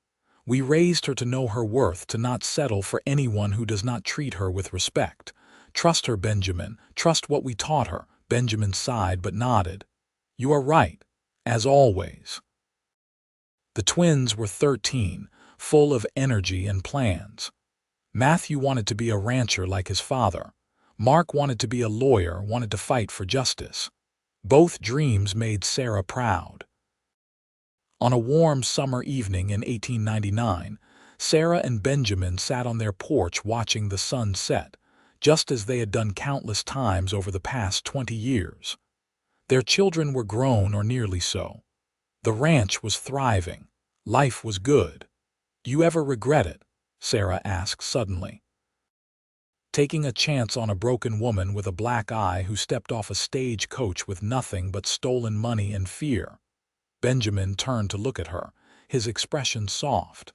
We raised her to know her worth, to not settle for anyone who does not treat her with respect. Trust her, Benjamin. Trust what we taught her." Benjamin sighed but nodded. "You are right, as always." The twins were 13, full of energy and plans. Matthew wanted to be a rancher like his father. Mark wanted to be a lawyer, wanted to fight for justice. Both dreams made Sarah proud. On a warm summer evening in 1899, Sarah and Benjamin sat on their porch watching the sun set, just as they had done countless times over the past 20 years. Their children were grown, or nearly so. The ranch was thriving. Life was good. "Do you ever regret it?" Sarah asked suddenly. "Taking a chance on a broken woman with a black eye who stepped off a stagecoach with nothing but stolen money and fear." Benjamin turned to look at her, his expression soft.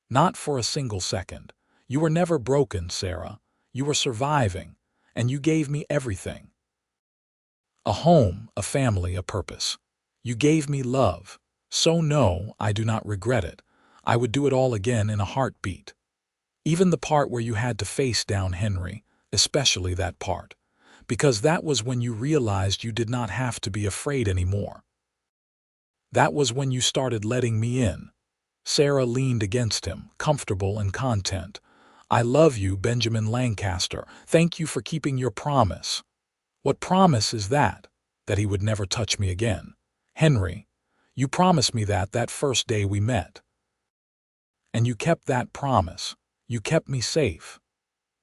"Not for a single second. You were never broken, Sarah. You were surviving, and you gave me everything. A home, a family, a purpose. You gave me love. So no, I do not regret it. I would do it all again in a heartbeat. Even the part where you had to face down Henry, especially that part, because that was when you realized you did not have to be afraid anymore. That was when you started letting me in." Sarah leaned against him, comfortable and content. "I love you, Benjamin Lancaster. Thank you for keeping your promise." "What promise is that?" "That he would never touch me again." "Henry, you promised me that first day we met. And you kept that promise. You kept me safe."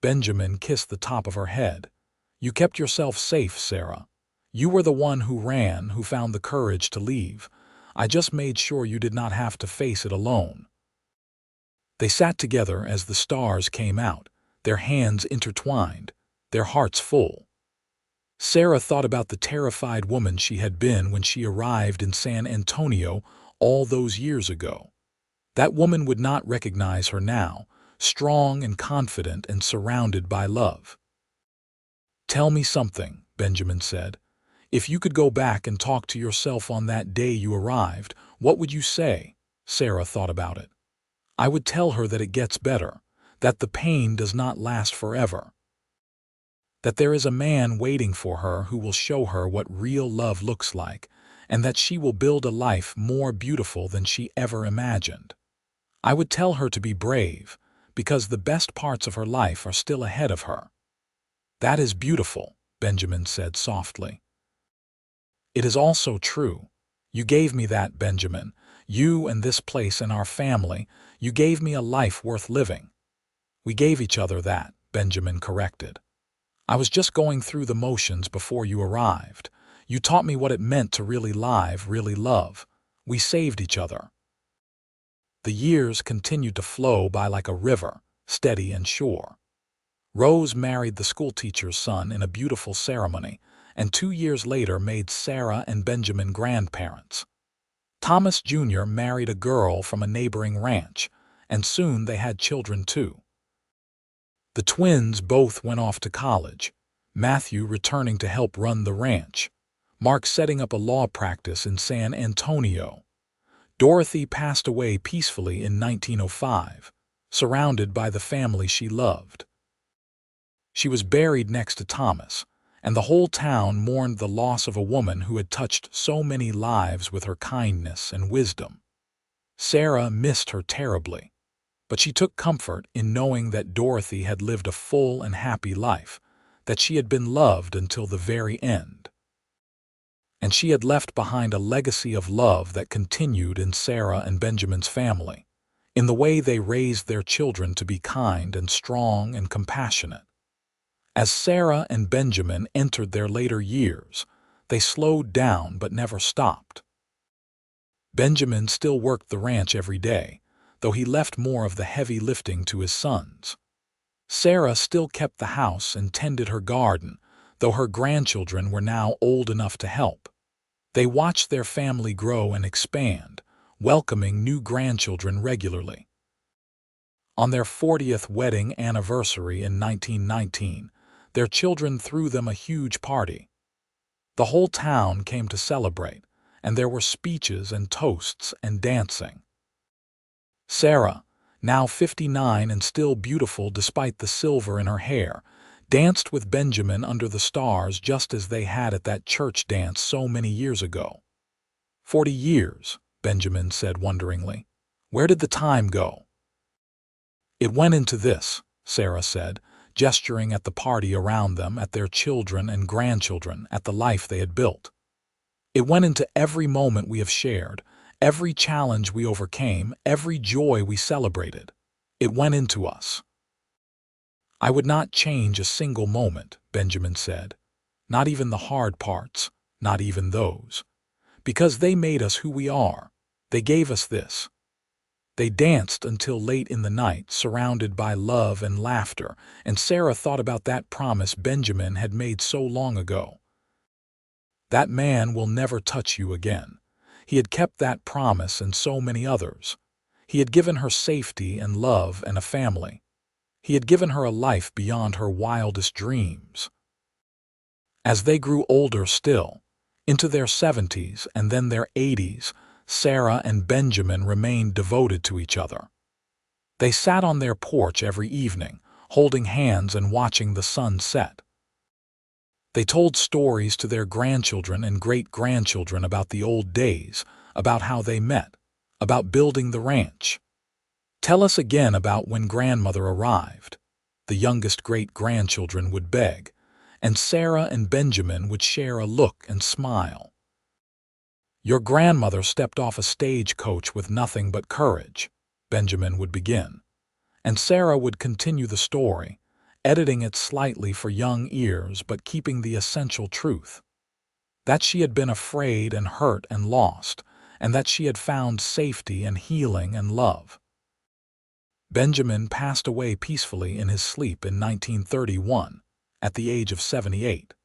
Benjamin kissed the top of her head. "You kept yourself safe, Sarah. You were the one who ran, who found the courage to leave. I just made sure you did not have to face it alone." They sat together as the stars came out, their hands intertwined, their hearts full. Sarah thought about the terrified woman she had been when she arrived in San Antonio all those years ago. That woman would not recognize her now, strong and confident and surrounded by love. "Tell me something," Benjamin said. "If you could go back and talk to yourself on that day you arrived, what would you say?" Sarah thought about it. "I would tell her that it gets better, that the pain does not last forever, that there is a man waiting for her who will show her what real love looks like, and that she will build a life more beautiful than she ever imagined. I would tell her to be brave, because the best parts of her life are still ahead of her." "That is beautiful," Benjamin said softly. "It is also true. You gave me that, Benjamin. You and this place and our family. You gave me a life worth living." "We gave each other that," Benjamin corrected. "I was just going through the motions before you arrived. You taught me what it meant to really live, really love. We saved each other." The years continued to flow by like a river, steady and sure. Rose married the schoolteacher's son in a beautiful ceremony, and 2 years later made Sarah and Benjamin grandparents. Thomas Jr. married a girl from a neighboring ranch, and soon they had children too. The twins both went off to college, Matthew returning to help run the ranch, Mark setting up a law practice in San Antonio. Dorothy passed away peacefully in 1905, surrounded by the family she loved. She was buried next to Thomas, and the whole town mourned the loss of a woman who had touched so many lives with her kindness and wisdom. Sarah missed her terribly, but she took comfort in knowing that Dorothy had lived a full and happy life, that she had been loved until the very end. And she had left behind a legacy of love that continued in Sarah and Benjamin's family, in the way they raised their children to be kind and strong and compassionate. As Sarah and Benjamin entered their later years, they slowed down but never stopped. Benjamin still worked the ranch every day, though he left more of the heavy lifting to his sons. Sarah still kept the house and tended her garden, though her grandchildren were now old enough to help. They watched their family grow and expand, welcoming new grandchildren regularly. On their 40th wedding anniversary in 1919, their children threw them a huge party. The whole town came to celebrate, and there were speeches and toasts and dancing. Sarah, now 59 and still beautiful despite the silver in her hair, danced with Benjamin under the stars just as they had at that church dance so many years ago. 40 years, Benjamin said wonderingly. Where did the time go? It went into this, Sarah said, gesturing at the party around them, at their children and grandchildren, at the life they had built. It went into every moment we have shared, every challenge we overcame, every joy we celebrated. It went into us. I would not change a single moment, Benjamin said. Not even the hard parts, not even those. Because they made us who we are. They gave us this. They danced until late in the night, surrounded by love and laughter, and Sarah thought about that promise Benjamin had made so long ago. That man will never touch you again. He had kept that promise and so many others. He had given her safety and love and a family. He had given her a life beyond her wildest dreams. As they grew older still, into their 70s and then their 80s, Sarah and Benjamin remained devoted to each other. They sat on their porch every evening, holding hands and watching the sun set. They told stories to their grandchildren and great-grandchildren about the old days, about how they met, about building the ranch. Tell us again about when grandmother arrived. The youngest great-grandchildren would beg, and Sarah and Benjamin would share a look and smile. Your grandmother stepped off a stagecoach with nothing but courage, Benjamin would begin, and Sarah would continue the story, editing it slightly for young ears but keeping the essential truth. That she had been afraid and hurt and lost, and that she had found safety and healing and love. Benjamin passed away peacefully in his sleep in 1931, at the age of 78.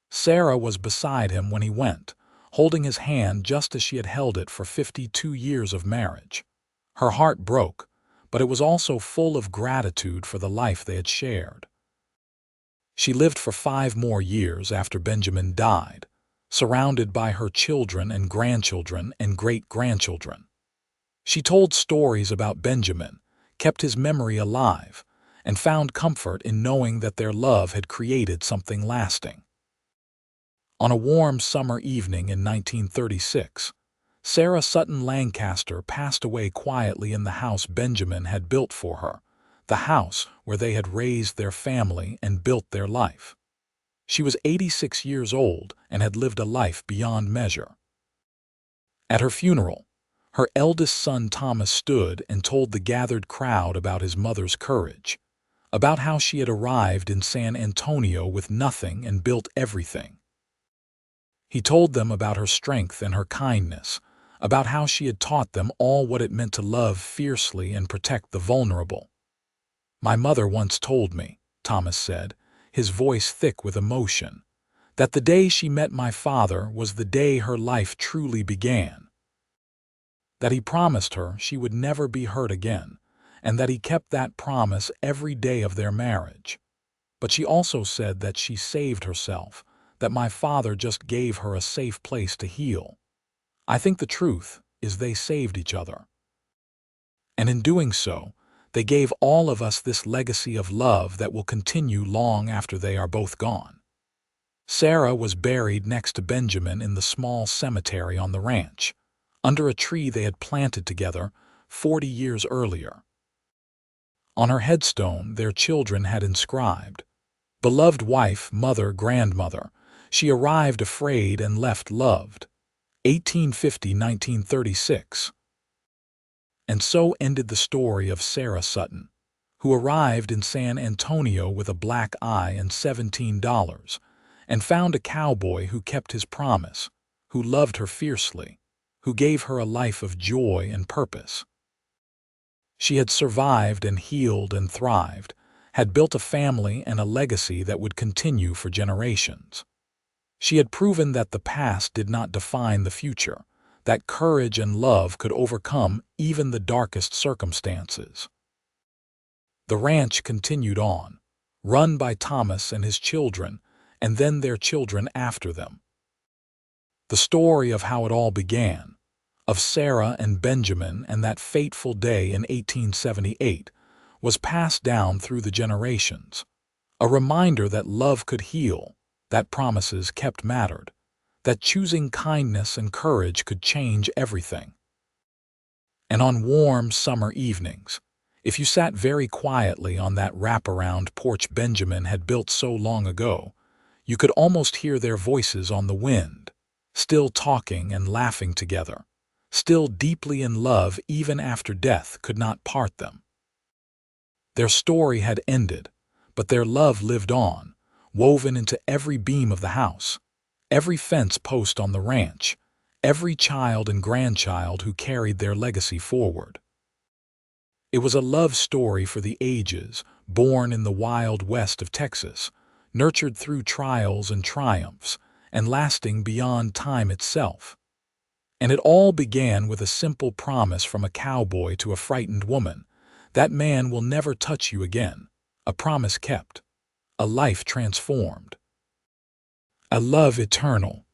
Sarah was beside him when he went, holding his hand just as she had held it for 52 years of marriage. Her heart broke, but it was also full of gratitude for the life they had shared. She lived for 5 more years after Benjamin died, surrounded by her children and grandchildren and great-grandchildren. She told stories about Benjamin, kept his memory alive, and found comfort in knowing that their love had created something lasting. On a warm summer evening in 1936, Sarah Sutton Lancaster passed away quietly in the house Benjamin had built for her, the house where they had raised their family and built their life. She was 86 years old and had lived a life beyond measure. At her funeral, her eldest son Thomas stood and told the gathered crowd about his mother's courage, about how she had arrived in San Antonio with nothing and built everything. He told them about her strength and her kindness, about how she had taught them all what it meant to love fiercely and protect the vulnerable. My mother once told me, Thomas said, his voice thick with emotion, that the day she met my father was the day her life truly began. That he promised her she would never be hurt again, and that he kept that promise every day of their marriage. But she also said that she saved herself, that my father just gave her a safe place to heal. I think the truth is they saved each other. And in doing so, they gave all of us this legacy of love that will continue long after they are both gone. Sarah was buried next to Benjamin in the small cemetery on the ranch, under a tree they had planted together 40 years earlier. On her headstone, their children had inscribed, "Beloved wife, mother, grandmother, she arrived afraid and left loved. 1850–1936. And so ended the story of Sarah Sutton, who arrived in San Antonio with a black eye and $17, and found a cowboy who kept his promise, who loved her fiercely, who gave her a life of joy and purpose. She had survived and healed and thrived, had built a family and a legacy that would continue for generations. She had proven that the past did not define the future, that courage and love could overcome even the darkest circumstances. The ranch continued on, run by Thomas and his children, and then their children after them. The story of how it all began, of Sarah and Benjamin and that fateful day in 1878, was passed down through the generations. A reminder that love could heal, that promises kept mattered, that choosing kindness and courage could change everything. And on warm summer evenings, if you sat very quietly on that wraparound porch Benjamin had built so long ago, you could almost hear their voices on the wind, still talking and laughing together, still deeply in love even after death could not part them. Their story had ended, but their love lived on, woven into every beam of the house, every fence post on the ranch, every child and grandchild who carried their legacy forward. It was a love story for the ages, born in the wild west of Texas, nurtured through trials and triumphs, and lasting beyond time itself. And it all began with a simple promise from a cowboy to a frightened woman: that man will never touch you again. A promise kept, a life transformed, a love eternal.